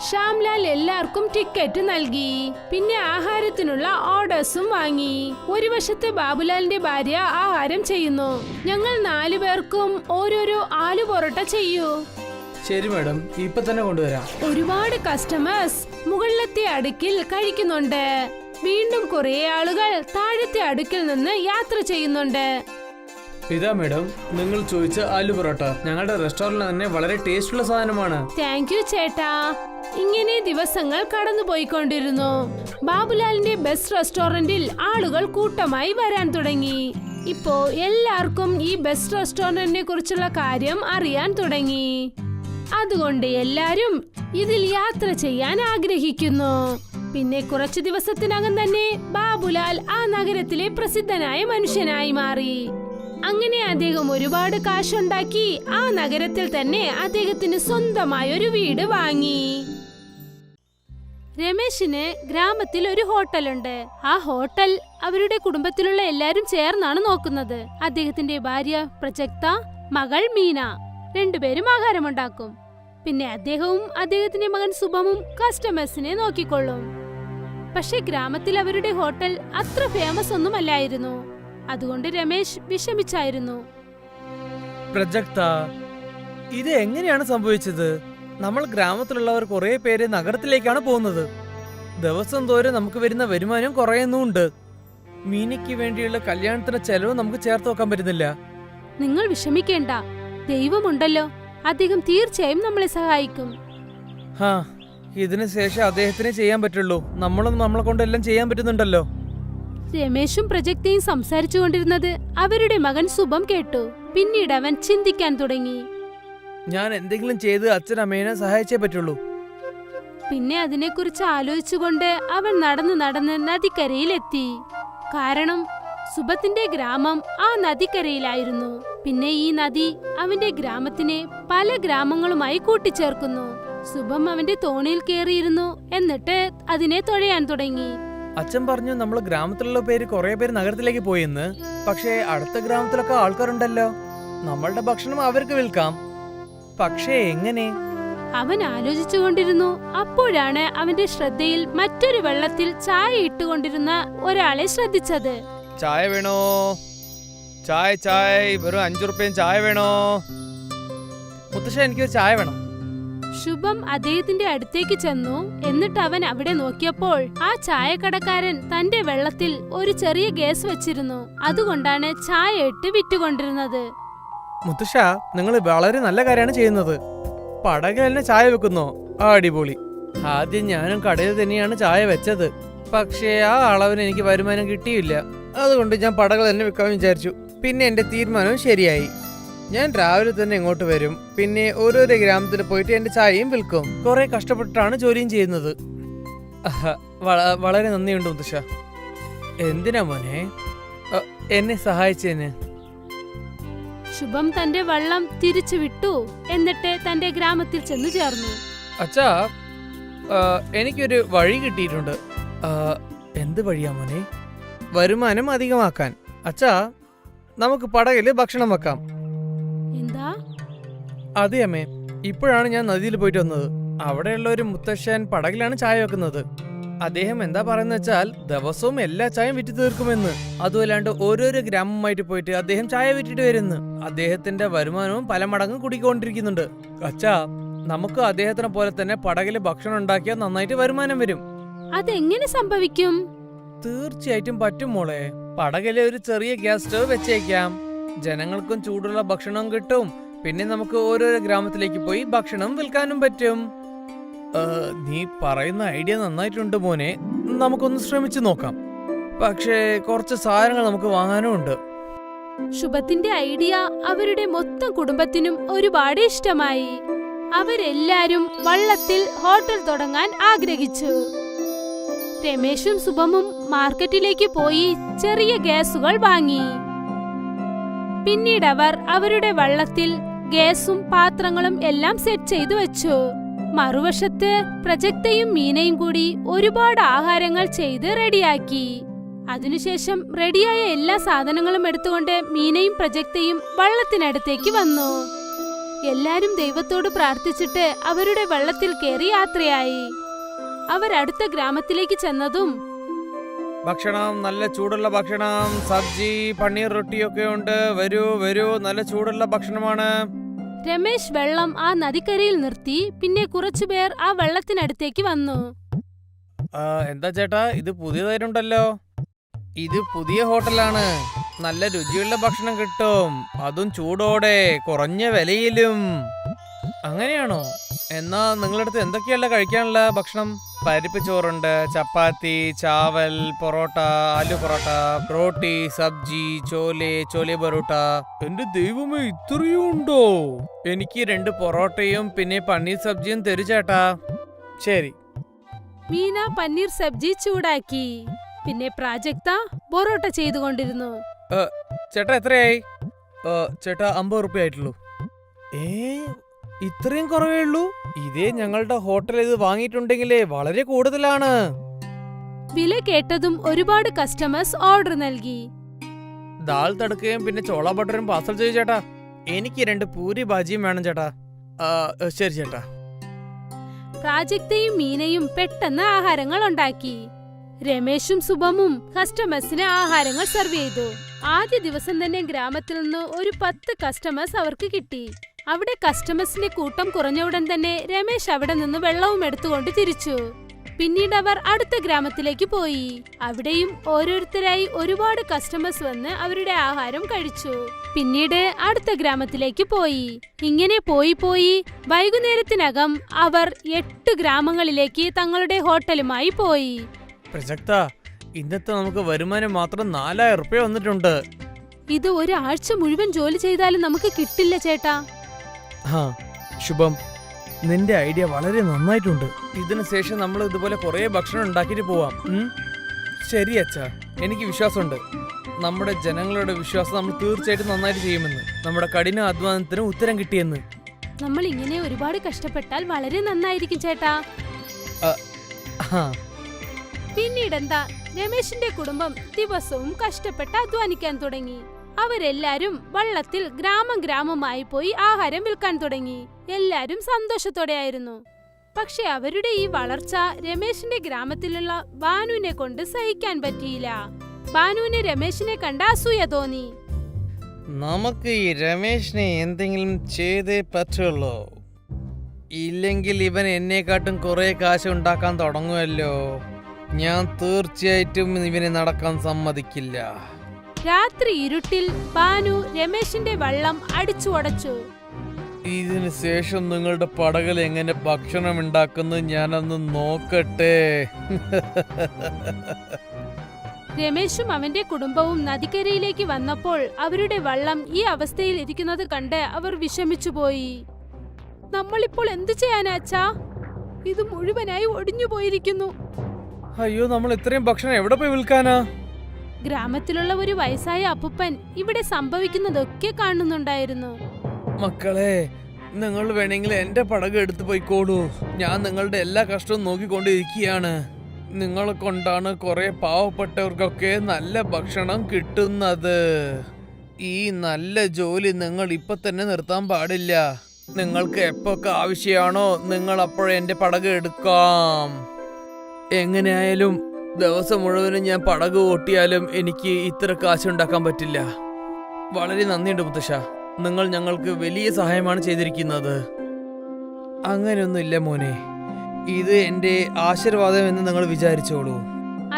ശ്യാംലാൽ എല്ലാവർക്കും ടിക്കറ്റ് നൽകി. പിന്നെ ആഹാരത്തിനുള്ള ഓർഡേഴ്സും വാങ്ങി. ഒരു വശത്ത് ബാബുലാലിന്റെ ഭാര്യ ആഹാരം ചെയ്യുന്നു. ഞങ്ങൾ 4 പേർക്കും ഓരോരോ ആലു പൊറോട്ട ചെയ്യൂ. ശരി മാഡം, ഇപ്പൊ തന്നെ കൊണ്ടുവരാം. ഒരുപാട് കസ്റ്റമേഴ്സ് മുകളിലത്തെ അടുക്കിൽ കഴിക്കുന്നുണ്ട്. വീണ്ടും കുറെ ആളുകൾ താഴത്തെ അടുക്കിൽ നിന്ന് യാത്ര ചെയ്യുന്നുണ്ട്. ഇതാ മാഡം, നിങ്ങൾ ചോദിച്ച ആലു പൊറോട്ട ഞങ്ങളുടെ റെസ്റ്റോറന്റിൽ തന്നെ വളരെ ടേസ്റ്റുള്ള സാധനമാണ്. താങ്ക് യു ചേട്ടാ. ഇങ്ങനെ ദിവസങ്ങൾ കടന്നുപോയിക്കൊണ്ടിരുന്നു. ബാബുലാലിന്റെ ബസ് റെസ്റ്റോറന്റിൽ ആളുകൾ കൂട്ടമായി വരാൻ തുടങ്ങി. ഇപ്പോ എല്ലാവർക്കും ഈ ബസ് റെസ്റ്റോറന്റിനെ കുറിച്ചുള്ള കാര്യം അറിയാൻ തുടങ്ങി. അതുകൊണ്ട് എല്ലാരും ഇതിൽ യാത്ര ചെയ്യാൻ ആഗ്രഹിക്കുന്നു. പിന്നെ കുറച്ചു ദിവസത്തിനകം തന്നെ ബാബുലാൽ ആ നഗരത്തിലെ പ്രസിദ്ധനായ മനുഷ്യനായി മാറി. അങ്ങനെ അദ്ദേഹം ഒരുപാട് കാശുണ്ടാക്കി ആ നഗരത്തിൽ തന്നെ അദ്ദേഹത്തിന് സ്വന്തമായ ഒരു വീട് വാങ്ങി. രമേശിന് ഗ്രാമത്തിൽ ഒരു ഹോട്ടലുണ്ട്. ആ ഹോട്ടൽ അവരുടെ കുടുംബത്തിലുള്ള എല്ലാരും ചേർന്നാണ് നോക്കുന്നത്. അദ്ദേഹത്തിന്റെ ഭാര്യ പ്രജക്ത, മകൾ മീന, രണ്ടുപേരും ആഹാരമുണ്ടാക്കും. പിന്നെ അദ്ദേഹവും അദ്ദേഹത്തിന്റെ മകൻ സുഭമും കസ്റ്റമേഴ്സിനെ നോക്കിക്കൊള്ളും. പക്ഷെ ഗ്രാമത്തിൽ അവരുടെ ഹോട്ടൽ അത്ര ഫേമസ് ഒന്നുമല്ലായിരുന്നു. അതുകൊണ്ട് രമേശ് വിഷമിച്ചായിരുന്നു. പ്രജക്ത, ഇത് എങ്ങനെയാണ് സംഭവിച്ചത്? നമ്മൾ ഗ്രാമത്തിലുള്ളവർ കുറെ പേര് നഗരത്തിലേക്കാണ് പോകുന്നത്. ദിവസം തോറും നമുക്ക് വരുന്ന വരുമാനം കുറയുന്നുണ്ട്. മീനയ്ക്ക് വേണ്ടിയുള്ള കല്യാണത്തിന് ചെലവ് നമുക്ക് ചേർത്ത് വെക്കാൻ പറ്റുന്നില്ല. നിങ്ങൾ വിഷമിക്കേണ്ട, ദൈവമുണ്ടല്ലോ, അദ്ദേഹം തീർച്ചയായും നമ്മളെ സഹായിക്കും. ഇതിനു ശേഷം അദ്ദേഹത്തിനെ ചെയ്യാൻ പറ്റുള്ളൂ. നമ്മളും നമ്മളെ കൊണ്ടെല്ലാം ചെയ്യാൻ പറ്റുന്നുണ്ടല്ലോ. രമേശും പ്രജക്തയും സംസാരിച്ചു കൊണ്ടിരുന്നത് അവരുടെ മകൻ സുഭം കേട്ടു. പിന്നീട് അവൻ ചിന്തിക്കാൻ തുടങ്ങി. ഞാൻ എന്തെങ്കിലും ചെയ്ത് അച്ഛനമ്മേനെ സഹായിച്ചേ പറ്റുള്ളൂ. പിന്നെ അതിനെക്കുറിച്ച് ആലോചിച്ചുകൊണ്ട് അവൻ നടന്ന് നടന്ന് നദിക്കരയിലെത്തി. കാരണം സുബത്തിന്റെ ഗ്രാമം ആ നദിക്കരയിലായിരുന്നു. പിന്നെ ഈ നദി അവന്റെ ഗ്രാമത്തിനെ പല ഗ്രാമങ്ങളുമായി കൂട്ടിച്ചേർക്കുന്നു. സുബം അവന്റെ തോണിയിൽ കയറിയിരുന്നു. എന്നിട്ട് അതിനെ തുഴയാൻ തുടങ്ങി. അച്ഛൻ പറഞ്ഞു നമ്മൾ ഗ്രാമത്തിലുള്ള കുറെ പേര് നഗരത്തിലേക്ക് പോയെന്ന്. പക്ഷേ അടുത്ത ഗ്രാമത്തിലൊക്കെ ആൾക്കാരുണ്ടല്ലോ. നമ്മളുടെ ഭക്ഷണം അവർക്ക് വിൽക്കാം. പക്ഷേ എങ്ങനെ? അവൻ ആലോചിച്ചുകൊണ്ടിരുന്നു. അപ്പോഴാണ് അവന്റെ ശ്രദ്ധയിൽ മറ്റൊരു വെള്ളത്തിൽ ചായ ഇട്ടുകൊണ്ടിരുന്ന ഒരാളെ ശ്രദ്ധിച്ചത്. ചായ വേണോ? ചായ ചായ വെറും 5 റുപ്യയും ചായ വേണോ? മുത്തശ്ശ എനിക്കൊരു ചായ വേണം. ശുഭം അദ്ദേഹത്തിന്റെ അടുത്തേക്ക് ചെന്നു. എന്നിട്ട് അവൻ അവിടെ നോക്കിയപ്പോൾ ആ ചായക്കടക്കാരൻ തന്റെ വെള്ളത്തിൽ ഒരു ചെറിയ ഗ്യാസ് വെച്ചിരുന്നു. അതുകൊണ്ടാണ് ചായ ഇട്ട് വിറ്റുകൊണ്ടിരുന്നത്. മുത്തശ്ശ, നിങ്ങൾ വളരെ നല്ല കാര്യമാണ് ചെയ്യുന്നത്. പടകിൽ തന്നെ ചായ വെക്കുന്നോ? അടിപൊളി. ആദ്യം ഞാനും കടയിൽ തന്നെയാണ് ചായ വെച്ചത്. പക്ഷേ ആ അളവിന് എനിക്ക് വരുമാനം കിട്ടിയില്ല. അതുകൊണ്ട് ഞാൻ പടകൾ തന്നെ വെക്കാമെന്ന് വിചാരിച്ചു. പിന്നെ എന്റെ തീരുമാനവും ശരിയായി. ഞാൻ രാവിലെ തന്നെ ഇങ്ങോട്ട് വരും. പിന്നെ ഓരോരോ ഗ്രാമത്തിൽ പോയിട്ട് എന്റെ ചായയും വിൽക്കും. കുറെ കഷ്ടപ്പെട്ടിട്ടാണ് ജോലിയും ചെയ്യുന്നത്. വളരെ നന്ദിയുണ്ട് മുത്തശ്ശ. എന്തിനാ മോനെ എന്നെ സഹായിച്ചേന്? ശുഭം തന്റെ വള്ളം തിരിച്ചു വിട്ടു. എന്നിട്ട് തന്റെ ഗ്രാമത്തിൽ ചെന്നു ചേർന്നു. അച്ഛാ, എനിക്കൊരു വഴി കിട്ടിയിട്ടുണ്ട്. എന്ത് വഴിയാ മോനെ? വരുമാനം അധികമാക്കാൻ. അച്ഛാ, നമുക്ക് പടകില് ഭക്ഷണം വെക്കാം. എന്താ? അതെ അമ്മേ, ഇപ്പോഴാണ് ഞാൻ നദിയിൽ പോയിട്ട് വന്നത്. അവിടെയുള്ള ഒരു മുത്തശ്ശൻ പടകിലാണ് ചായ വെക്കുന്നത്. അദ്ദേഹം എന്താ പറയുന്നത് വെച്ചാൽ ദിവസവും എല്ലാ ചായയും വിറ്റ് തീർക്കുമെന്ന്. അതുമല്ലാണ്ട് ഓരോരോ ഗ്രാമമായിട്ട് പോയിട്ട് അദ്ദേഹം ചായ വിറ്റിട്ട് വരുന്നു. അദ്ദേഹത്തിന്റെ വരുമാനവും പല മടങ്ങും കൂടിക്കൊണ്ടിരിക്കുന്നുണ്ട്. അച്ഛാ, നമുക്ക് അദ്ദേഹത്തിനെ പോലെ തന്നെ പടകില് ഭക്ഷണം ഉണ്ടാക്കിയാൽ നന്നായിട്ട് വരുമാനം വരും. അതെങ്ങനെ സംഭവിക്കും? തീർച്ചയായിട്ടും പറ്റും മോളെ. പടകിലെ ഒരു ചെറിയ ഗ്യാസ് സ്റ്റവ് വെച്ചേക്കാം. ജനങ്ങൾക്കും ചൂടുള്ള ഭക്ഷണം കിട്ടും. പിന്നെ നമുക്ക് ഓരോരോ ഗ്രാമത്തിലേക്ക് പോയി ഭക്ഷണം വിൽക്കാനും പറ്റും. നീ പറയുന്ന ഐഡിയ നന്നായിട്ടുണ്ട് മോനെ. നമുക്കൊന്ന് ശ്രമിച്ചു നോക്കാം. പക്ഷേ കുറച്ച് സാധനങ്ങൾ നമുക്ക് വാങ്ങാനും ഉണ്ട്. ശുഭത്തിന്റെ ഐഡിയ അവരുടെ മൊത്തം കുടുംബത്തിനും ഒരുപാട് ഇഷ്ടമായി. അവരെല്ലാരും വള്ളത്തിൽ ഹോട്ടൽ തുടങ്ങാൻ ആഗ്രഹിച്ചു. രമേശും സുഭമും മാർക്കറ്റിലേക്ക് പോയി ചെറിയ ഗ്യാസുകൾ വാങ്ങി. പിന്നീട് അവർ അവരുടെ വള്ളത്തിൽ ഗ്യാസും പാത്രങ്ങളും എല്ലാം സെറ്റ് ചെയ്തു വെച്ചു. മറുവശത്ത് പ്രജക്തയും മീനയും കൂടി ഒരുപാട് ആഹാരങ്ങൾ ചെയ്ത് റെഡിയാക്കി. അതിനുശേഷം റെഡിയായ എല്ലാ സാധനങ്ങളും എടുത്തുകൊണ്ട് മീനയും പ്രജക്തയും വള്ളത്തിനടുത്തേക്ക് വന്നു. എല്ലാരും ദൈവത്തോട് പ്രാർത്ഥിച്ചിട്ട് അവരുടെ വള്ളത്തിൽ കയറി യാത്രയായി. അവരടുത്ത ഗ്രാമത്തിലേക്ക് ചെന്നതും ഭക്ഷണം, നല്ല ചൂടുള്ള ഭക്ഷണം, സബ്ജി, പനീർ റൊട്ടിയൊക്കെ ഉണ്ട്. വരൂ വരൂ, നല്ല ചൂടുള്ള ഭക്ഷണമാണ്. രമേശ് വെള്ളം ആ നദിക്കരയിൽ നിർത്തി. പിന്നെ കുറച്ചുപേർ ആ വെള്ളത്തിനടുത്തേക്ക് വന്നു. എന്താ ചേട്ടാ, ഇത് പുതിയതായിട്ടുണ്ടല്ലോ. ഇത് പുതിയ ഹോട്ടലാണ്. നല്ല രുചിയുള്ള ഭക്ഷണം കിട്ടും, അതും ചൂടോടെ, കുറഞ്ഞ വിലയിലും. അങ്ങനെയാണോ? എന്നാ നിങ്ങളടുത്ത് എന്തൊക്കെയല്ല കഴിക്കാനുള്ള ഭക്ഷണം? പരിപ്പ് ചോറുണ്ട്, ചപ്പാത്തി, ചാവൽ, പൊറോട്ട, ആലു പൊറോട്ട, റോട്ടി, സബ്ജി, ചോലെ പൊറോട്ട. എന്റെ ദൈവമേ, ഇത്രയും ഉണ്ടോ? എനിക്ക് 2 പൊറോട്ടയും പിന്നെ പനീർ സബ്ജിയും തരൂ ചേട്ടാ. ശരി. മീന പനീർ സബ്ജി ചൂടാക്കി. പിന്നെ പ്രാജക്ത പൊറോട്ട ചെയ്തുകൊണ്ടിരുന്നു. ചേട്ടാ എത്രയായി? ചേട്ടാ 50 റുപ്യ ആയിട്ടുള്ളൂ. ഇത്രയും കുറവേ ഉള്ളൂ? ഇതേ ഞങ്ങളുടെ ഹോട്ടലിൽ ഇത് വാങ്ങിയിട്ടുണ്ടെങ്കിലേ വളരെ കൂടുതലാണ്. വില കേട്ടതും ഒരുപാട് കസ്റ്റമേഴ്സ് ഓർഡർ നൽകി. ദാൽ തടുക്കയും പിന്നെ ചോള ബട്ടറും പാർസൽ ചെയ്തു ചേട്ടാ. എനിക്ക് 2 പൂരി ഭാജിയും വേണം ചേട്ടാ. ശരി ചേട്ടാ. പ്രാജക്തയും മീനയും പെട്ടെന്ന് ആഹാരങ്ങൾ ഉണ്ടാക്കി. രമേശും സുഭമും കസ്റ്റമേഴ്സിന് ആഹാരങ്ങൾ സെർവ് ചെയ്തു. ആദ്യ ദിവസം തന്നെ ഗ്രാമത്തിൽ നിന്ന് ഒരു 10 കസ്റ്റമേഴ്സ് അവർക്ക് കിട്ടി. അവിടെ കസ്റ്റമേഴ്സിന്റെ കൂട്ടം കുറഞ്ഞ ഉടൻ തന്നെ രമേശ് അവിടെ നിന്ന് വെള്ളവും എടുത്തുകൊണ്ട് തിരിച്ചു. പിന്നീട് അവർ അടുത്ത ഗ്രാമത്തിലേക്ക് പോയി. അവിടെയും ഓരോരുത്തരായി ഒരുപാട് കസ്റ്റമേഴ്സ് വന്ന് അവരുടെ ആഹാരം കഴിച്ചു. പിന്നീട് അടുത്ത ഗ്രാമത്തിലേക്ക് പോയി. ഇങ്ങനെ പോയി വൈകുന്നേരത്തിനകം അവർ 8 ഗ്രാമങ്ങളിലേക്ക് തങ്ങളുടെ ഹോട്ടലുമായി പോയി. പ്രസക്ത, ഇന്നത്തെ നമുക്ക് വരുമാനം മാത്രം 4000 റുപ്യ വന്നിട്ടുണ്ട്. ഇത് ഒരാഴ്ച മുഴുവൻ ജോലി ചെയ്താലും നമുക്ക് കിട്ടില്ല ചേട്ടാ. ആ ശുഭം, നിന്റെ ഐഡിയ വളരെ നന്നായിട്ടുണ്ട്. ഇതിനു ശേഷം നമ്മൾ ഇതുപോലെ കുറേ ഭക്ഷണം ഉണ്ടാക്കിയിട്ട് പോവാം. ശരി അച്ഛാ, എനിക്ക് വിശ്വാസമുണ്ട്. നമ്മുടെ ജനങ്ങളുടെ വിശ്വാസം നമ്മൾ തീർച്ചയായിട്ടും നന്നായിട്ട് ചെയ്യുമെന്ന്, നമ്മുടെ കഠിന അധ്വാനത്തിന് ഉത്തരം കിട്ടിയെന്ന്. നമ്മൾ ഇങ്ങനെ ഒരുപാട് കഷ്ടപ്പെട്ടാൽ വളരെ നന്നായിരിക്കും ചേട്ടാ. ആ, പിന്നീടെന്താ, രമേശിന്റെ കുടുംബം ദിവസവും കഷ്ടപ്പെട്ട് അധ്വാനിക്കാൻ തുടങ്ങി. അവരെല്ലാരും വള്ളത്തിൽ ഗ്രാമമായി പോയി ആഹാരം വിൽക്കാൻ തുടങ്ങി. എല്ലാരും സന്തോഷത്തോടെയായിരുന്നു. പക്ഷെ അവരുടെ ഈ വളർച്ച രമേശിന്റെ ഗ്രാമത്തിലുള്ള ബാനുവിനെ കൊണ്ട് സഹിക്കാൻ പറ്റിയില്ല. ബാനുവിന് രമേശിനെ കണ്ട അസൂയ തോന്നി. നമുക്ക് ഈ രമേശിനെ എന്തെങ്കിലും ചെയ്തേ പറ്റുള്ളൂ, ഇല്ലെങ്കിൽ ഇവൻ എന്നെക്കാട്ടും കുറെ കാശ് ഉണ്ടാക്കാൻ തുടങ്ങുമല്ലോ. ഞാൻ തീർച്ചയായിട്ടും ഇവനെ നടക്കാൻ സമ്മതിക്കില്ല. രാത്രി ഇരുട്ടിൽ ബാനു രമേശിന്റെ വള്ളം അടിച്ചു ഉടച്ചു. ഇതിനു ശേഷം നിങ്ങളുടെ പടകിൽ എങ്ങനെ ഭക്ഷണം ഉണ്ടാക്കുന്നു ഞാനൊന്ന് നോക്കട്ടെ. രമേശും അവന്റെ കുടുംബവും നദിക്കരയിലേക്ക് വന്നപ്പോൾ അവരുടെ വള്ളം ഈ അവസ്ഥയിൽ ഇരിക്കുന്നത് കണ്ട് അവർ വിഷമിച്ചുപോയി. നമ്മളിപ്പോൾ എന്തു ചെയ്യാനാ അച്ഛാ? ഇത് മുഴുവനായി ഒടിഞ്ഞു പോയിരിക്കുന്നു. അയ്യോ, നമ്മൾ ഇത്രയും ഭക്ഷണം എവിടെ പോയി വിൽക്കാനാ? ഗ്രാമത്തിലുള്ള ഒരു വയസ്സായ അപ്പുപ്പൻ ഇവിടെ സംഭവിക്കുന്നതൊക്കെ കാണുന്നുണ്ടായിരുന്നു. മക്കളെ, നിങ്ങൾ വേണമെങ്കിൽ എന്റെ പടക് എടുത്തു പോയിക്കോളൂ. ഞാൻ നിങ്ങളുടെ എല്ലാ കഷ്ടവും നോക്കിക്കൊണ്ടിരിക്കുകയാണ്. നിങ്ങളെ കൊണ്ടാണ് കുറെ പാവപ്പെട്ടവർക്കൊക്കെ നല്ല ഭക്ഷണം കിട്ടുന്നത്. ഈ നല്ല ജോലി നിങ്ങൾ ഇപ്പൊ തന്നെ നിർത്താൻ പാടില്ല. നിങ്ങൾക്ക് എപ്പൊക്കെ ആവശ്യമാണോ നിങ്ങൾ അപ്പോഴേ എന്റെ പടക് എടുക്കാം. എങ്ങനെയായാലും ദിവസം മുഴുവനും ഞാൻ പടക് ഓട്ടിയാലും എനിക്ക് ഇത്ര കാശുണ്ടാക്കാൻ പറ്റില്ല. വളരെ നന്ദിയുണ്ട് മുത്തശ്ശ, നിങ്ങൾ ഞങ്ങൾക്ക് വലിയ സഹായമാണ് ചെയ്തിരിക്കുന്നത്. അങ്ങനെയൊന്നുമില്ല മോനെ, ഇത് എന്റെ ആശീർവാദം എന്ന് നിങ്ങൾ വിചാരിച്ചോളൂ.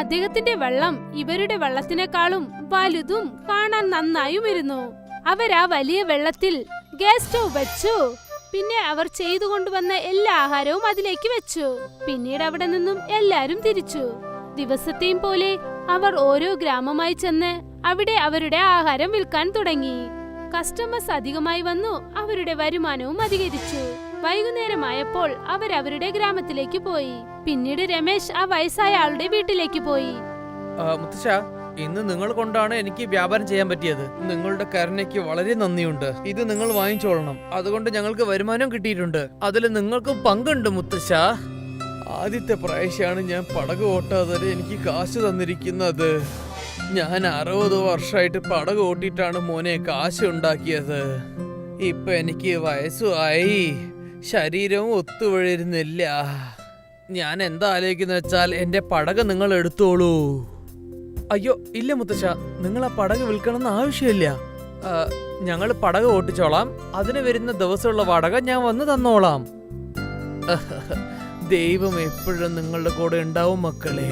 അദ്ദേഹത്തിന്റെ വള്ളം ഇവരുടെ വള്ളത്തിനേക്കാളും വലുതും കാണാൻ നന്നായുമിരുന്നു. അവരാ വലിയ വെള്ളത്തിൽ ഗ്യാസ് സ്റ്റൗ വെച്ചു. പിന്നെ അവർ ചെയ്തു കൊണ്ടുവന്ന എല്ലാ ആഹാരവും അതിലേക്ക് വെച്ചു. പിന്നീട് അവിടെ നിന്നും എല്ലാരും തിരിച്ചു. ദിവസത്തെയും പോലെ അവർ ഓരോ ഗ്രാമമായി ചെന്ന് അവിടെ അവരുടെ ആഹാരം വിൽക്കാൻ തുടങ്ങി. കസ്റ്റമേഴ്സ് അധികമായി വന്നു. അവരുടെ വരുമാനവും അധികരിച്ചു. വൈകുന്നേരമായപ്പോൾ അവരവരുടെ ഗ്രാമത്തിലേക്ക് പോയി. പിന്നീട് രമേശ് ആ വയസ്സായ ആളുടെ വീട്ടിലേക്ക് പോയി. മുത്തശ്ശ, ഇന്ന് നിങ്ങൾ കൊണ്ടാണ് എനിക്ക് വ്യാപാരം ചെയ്യാൻ പറ്റിയത്. നിങ്ങളുടെ കരുണയ്ക്ക് വളരെ നന്ദിയുണ്ട്. ഇത് നിങ്ങൾ വാങ്ങിച്ചോളണം. അതുകൊണ്ട് ഞങ്ങൾക്ക് വരുമാനം കിട്ടിയിട്ടുണ്ട്. അതിൽ നിങ്ങൾക്ക് പങ്കുണ്ട് മുത്തശ്ശ. ആദ്യത്തെ പ്രാവശ്യമാണ് ഞാൻ പടക് ഓട്ടാതെ എനിക്ക് കാശ് തന്നിരിക്കുന്നത്. ഞാൻ 60 വർഷമായിട്ട് പടക് ഓട്ടിട്ടാണ് മോനെ കാശ് ഉണ്ടാക്കിയത്. ഇപ്പൊ എനിക്ക് വയസ്സുമായി, ശരീരവും ഒത്തുവഴുന്നില്ല. ഞാൻ എന്താ ആലോചിക്കുന്ന വെച്ചാൽ എന്റെ പടക് നിങ്ങൾ എടുത്തോളൂ. അയ്യോ ഇല്ല മുത്തശ്ശ, നിങ്ങൾ ആ പടക് വിൽക്കണമെന്ന് ആവശ്യമില്ല. ഞങ്ങൾ പടക് ഓട്ടിച്ചോളാം. അതിന് വരുന്ന ദിവസമുള്ള വാടക ഞാൻ വന്ന് തന്നോളാം. ദൈവം എപ്പോഴും നിങ്ങളുടെ കൂടെ ഉണ്ടാവും മക്കളെ.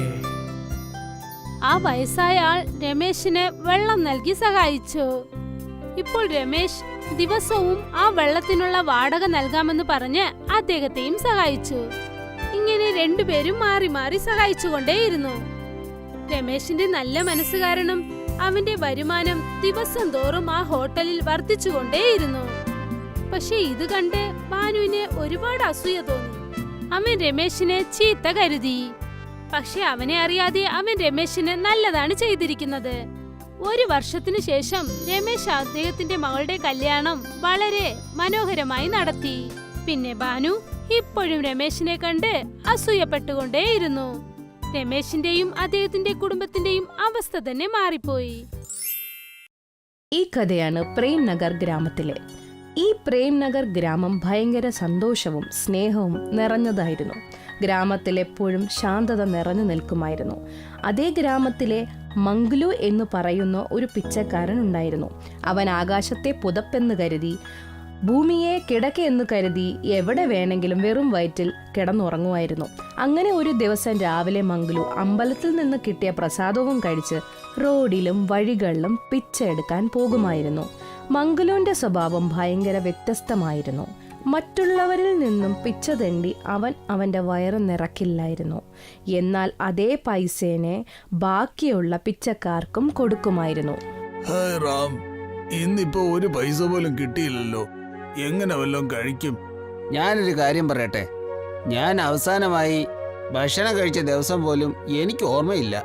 ആ വയസ്സായ ആൾ രമേശിന് വെള്ളം നൽകി സഹായിച്ചു. ഇപ്പോൾ രമേശ് ദിവസവും ആ വെള്ളത്തിനുള്ള വാടക നൽകാമെന്ന് പറഞ്ഞ് അദ്ദേഹത്തെയും സഹായിച്ചു. ഇങ്ങനെ രണ്ടുപേരും മാറി മാറി സഹായിച്ചുകൊണ്ടേയിരുന്നു. രമേശിന്റെ നല്ല മനസ്സ് കാരണം അവന്റെ വരുമാനം ദിവസം തോറും ആ ഹോട്ടലിൽ വർദ്ധിച്ചുകൊണ്ടേയിരുന്നു. പക്ഷെ ഇത് കണ്ട് ഭാനുവിന് ഒരുപാട് അസൂയ തോന്നി. അവൻ രമേശിനെ ചീത്ത കരുതി. പക്ഷെ അവനെ അറിയാതെ അവൻ രമേശിന് നല്ലതാണ് ചെയ്തിരിക്കുന്നത്. 1 വർഷത്തിനു ശേഷം രമേശ് അദ്ദേഹത്തിന്റെ മകളുടെ കല്യാണം വളരെ മനോഹരമായി നടത്തി. പിന്നെ ഭാനു ഇപ്പോഴും രമേശിനെ കണ്ട് അസൂയപ്പെട്ടുകൊണ്ടേയിരുന്നു. രമേശിന്റെയും അദ്ദേഹത്തിന്റെ കുടുംബത്തിന്റെയും അവസ്ഥ തന്നെ മാറിപ്പോയി. ഈ കഥയാണ് പ്രേംനഗർ ഗ്രാമത്തിലെ. ഈ പ്രേംനഗർ ഗ്രാമം ഭയങ്കര സന്തോഷവും സ്നേഹവും നിറഞ്ഞതായിരുന്നു. ഗ്രാമത്തിൽ എപ്പോഴും ശാന്തത നിറഞ്ഞു നിൽക്കുമായിരുന്നു. അതേ ഗ്രാമത്തിലെ മംഗ്ലു എന്ന് പറയുന്ന ഒരു പിച്ചക്കാരൻ ഉണ്ടായിരുന്നു. അവൻ ആകാശത്തെ പുതപ്പെന്ന് കരുതി, ഭൂമിയെ കിടക്കയെന്ന് കരുതി എവിടെ വേണമെങ്കിലും വെറും വയറ്റിൽ കിടന്നുറങ്ങുമായിരുന്നു. അങ്ങനെ ഒരു ദിവസം രാവിലെ മംഗ്ലു അമ്പലത്തിൽ നിന്ന് കിട്ടിയ പ്രസാദവും കഴിച്ച് റോഡിലും വഴികളിലും പിച്ച എടുക്കാൻ പോകുമായിരുന്നു. മംഗലുവിന്റെ സ്വഭാവം ഭയങ്കര വ്യത്യസ്തമായിരുന്നു. മറ്റുള്ളവരിൽ നിന്നും പിച്ച തെണ്ടി അവന്റെ വയറ് നിറക്കില്ലായിരുന്നു. എന്നാൽ അതേ പൈസേനെ ബാക്കിയുള്ള പിച്ചക്കാർക്കും കൊടുക്കുമായിരുന്നു. ഹായ് റാം, ഇന്നിപ്പോ ഒരു പൈസ പോലും കിട്ടിയില്ലല്ലോ. എങ്ങനെ വല്ലതും കഴിക്കും? ഞാനൊരു കാര്യം പറയട്ടെ, ഞാൻ അവസാനമായി ഭക്ഷണം കഴിച്ച ദിവസം പോലും എനിക്ക് ഓർമ്മയില്ല.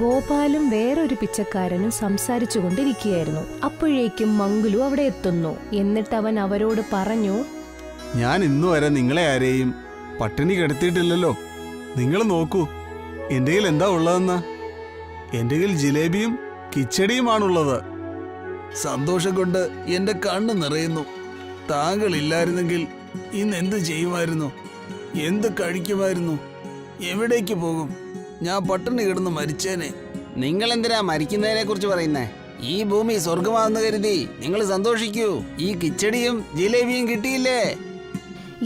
ഗോപാലും വേറൊരു പിച്ചക്കാരനും സംസാരിച്ചു കൊണ്ടിരിക്കുകയായിരുന്നു. അപ്പോഴേക്കും മംഗുലു അവിടെ എത്തുന്നു. എന്നിട്ട് അവൻ അവരോട് പറഞ്ഞു, ഞാൻ ഇന്നു വരെ നിങ്ങളെ ആരെയും പട്ടിണി കിടത്തിയിട്ടില്ലല്ലോ. നിങ്ങൾ നോക്കൂ, എൻ്റെ കയ്യിൽ എന്താ ഉള്ളതെന്ന്. എൻ്റെ കയ്യിൽ ജിലേബിയും കിച്ചടിയുമാണുള്ളത്. സന്തോഷം കൊണ്ട് എൻ്റെ കണ്ണ് നിറയുന്നു. താങ്കൾ ഇല്ലായിരുന്നെങ്കിൽ ഇന്ന് എന്ത് ചെയ്യുമായിരുന്നു? എന്ത് കഴിക്കുമായിരുന്നു? എവിടേക്ക് പോകും? ഞാൻ പട്ടിണി കിടന്ന് മരിച്ചേനെ. നിങ്ങൾ എന്തിനാ മരിക്കുന്നതിനെ കുറിച്ച് പറയുന്നേ? ഈ ഭൂമി സ്വർഗമാണെന്ന് കരുതി നിങ്ങൾ സന്തോഷിക്കൂ. ഈ കിച്ചടിയും ജിലേബിയും കിട്ടിയില്ലേ?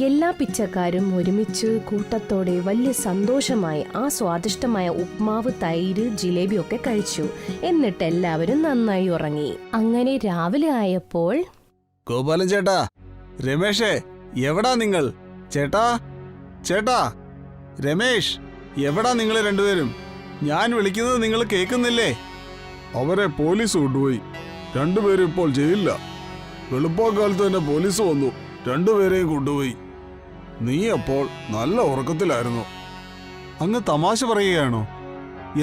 എല്ലാ പിച്ചക്കാരും ഒരുമിച്ച് കൂട്ടത്തോടെ വലിയ സന്തോഷമായി ആ സ്വാദിഷ്ടമായ ഉപ്മാവ്, തൈര്, ജിലേബിയൊക്കെ കഴിച്ചു. എന്നിട്ട് എല്ലാവരും നന്നായി ഉറങ്ങി. അങ്ങനെ രാവിലെ ആയപ്പോൾ, ഗോപാലൻ ചേട്ടാ, രമേഷേ, എവിടാ നിങ്ങൾ? ചേട്ടാ, ചേട്ടാ, രമേഷ്, എവിടാ നിങ്ങൾ രണ്ടുപേരും? ഞാൻ വിളിക്കുന്നത് നിങ്ങൾ കേൾക്കുന്നില്ലേ? അവരെ പോലീസ് കൊണ്ടുപോയി. രണ്ടുപേരും ഇപ്പോൾ ജയിലില്ല. വെളുപ്പാക്കാലത്ത് തന്നെ പോലീസ് വന്നു, രണ്ടുപേരെയും കൊണ്ടുപോയി. നീ അപ്പോൾ നല്ല ഉറക്കത്തിലായിരുന്നു. അങ്ങ് തമാശ പറയുകയാണോ?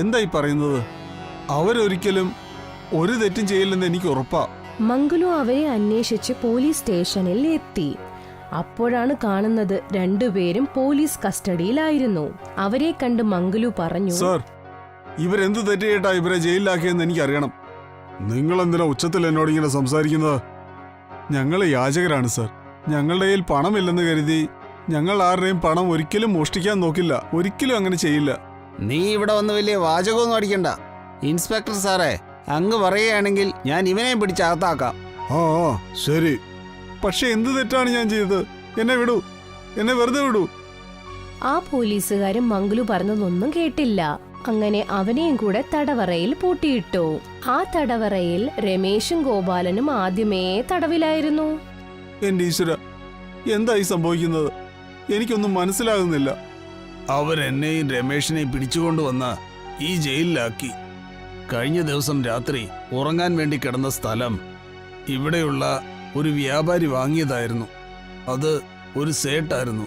എന്തായി പറയുന്നത്? അവരൊരിക്കലും ഒരു തെറ്റും ചെയ്യില്ലെന്ന് എനിക്ക് ഉറപ്പാ. മംഗലു അവരെ അന്വേഷിച്ച് പോലീസ് സ്റ്റേഷനിൽ എത്തി. അപ്പോഴാണ് കാണുന്നത് രണ്ടുപേരും പോലീസ് കസ്റ്റഡിയിലായിരുന്നു. അവരെ കണ്ട് മംഗലു പറഞ്ഞു, സർ, ഇവരെന്ത് തെറ്റ് ചെയ്തിട്ടാ ഇവരെ ജയിലിലാക്കിയെന്ന് എനിക്കറിയണം. നിങ്ങൾ എന്തിനാ ഉച്ചത്തിൽ എന്നോട് ഇങ്ങനെ സംസാരിക്കുന്നത്? ഞങ്ങൾ യാചകരാണ് സർ. ഞങ്ങളുടെ കയ്യിൽ പണമില്ലെന്ന് കരുതി ഞങ്ങൾ ആരുടെയും പണം ഒരിക്കലും മോഷ്ടിക്കാൻ നോക്കില്ല. ഒരിക്കലും അങ്ങനെ ചെയ്യില്ല. നീ ഇവിടെ വന്ന് വലിയ വാചകമൊന്നും അടിക്കണ്ട. ഇൻസ്പെക്ടർ സാറേ, അങ്ങ് പറയുകയാണെങ്കിൽ ഞാൻ ഇവനെ പിടിച്ച് അകത്താക്കാം. ആ ശരി. പക്ഷെ എന്ത് തെറ്റാണ് ഞാൻ ചെയ്തത്? എന്നെ വിടൂ, എന്നെ വെറുതെ വിടൂ. ആ പോലീസുകാരൻ മംഗലു പറഞ്ഞതൊന്നും കേട്ടില്ല. അങ്ങനെ അവനെയും കൂടെ തടവറയിൽ പൂട്ടിയിട്ടു. ആ തടവറയിൽ രമേശും ഗോപാലനും ആദ്യമേ തടവിലായിരുന്നു. എന്റെ ഈശ്വര, എന്തായി സംഭവിക്കുന്നത്? എനിക്കൊന്നും മനസ്സിലാകുന്നില്ല. അവരെന്നെയും രമേഷിനെയും പിടിച്ചുകൊണ്ടുവന്ന് ഈ ജയിലിലാക്കി. കഴിഞ്ഞ ദിവസം രാത്രി ഉറങ്ങാൻ വേണ്ടി കിടന്ന സ്ഥലം ഇവിടെയുള്ള ഒരു വ്യാപാരി വാങ്ങിയതായിരുന്നു. അത് ഒരു സേട്ടായിരുന്നു.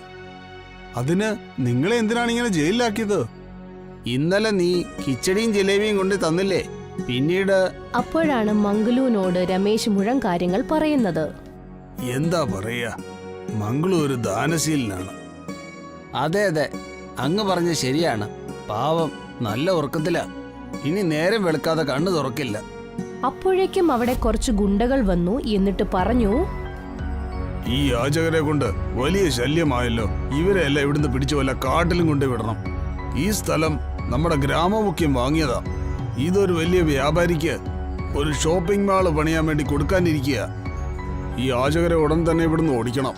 അതിന് നിങ്ങളെ എന്തിനാണ് ഇങ്ങനെ ജയിലിലാക്കിയത്? ഇന്നലെ നീ കിച്ചടിയും ജിലേബിയും കൊണ്ട് തന്നില്ലേ? പിന്നീട് അപ്പോഴാണ് മംഗലുവിനോട് രമേശ് മുഴുവൻ കാര്യങ്ങൾ പറയുന്നത്. എന്താ പറയാ, മംഗളു ഒരു ദാനശീലനാണ്. അതെ അതെ, അങ്ങ് പറഞ്ഞ ശരിയാണ്. പാവം നല്ല ഉറക്കത്തിലാ. ഇനി നേരം വെളുക്കാതെ കണ്ണു തുറക്കില്ല. അപ്പോഴേക്കും അവിടെ കുറച്ച് ഗുണ്ടകൾ വന്നു. എന്നിട്ട് പറഞ്ഞു, ഈ യാചകരെ കൊണ്ട് വലിയ ശല്യമായല്ലോ. ഇവരെ എല്ലാം ഇവിടുന്ന് പിടിച്ചു വല്ല കാട്ടിലും കൊണ്ടുവിടണം. ഈ സ്ഥലം നമ്മുടെ ഗ്രാമമുഖ്യം വാങ്ങിയതാ. ഇതൊരു വലിയ വ്യാപാരിക്ക് ഒരു ഷോപ്പിംഗ് മാള് പണിയാൻ വേണ്ടി കൊടുക്കാനിരിക്കുക. ഈ യാചകരെ ഉടൻ തന്നെ ഇവിടുന്ന് ഓടിക്കണം.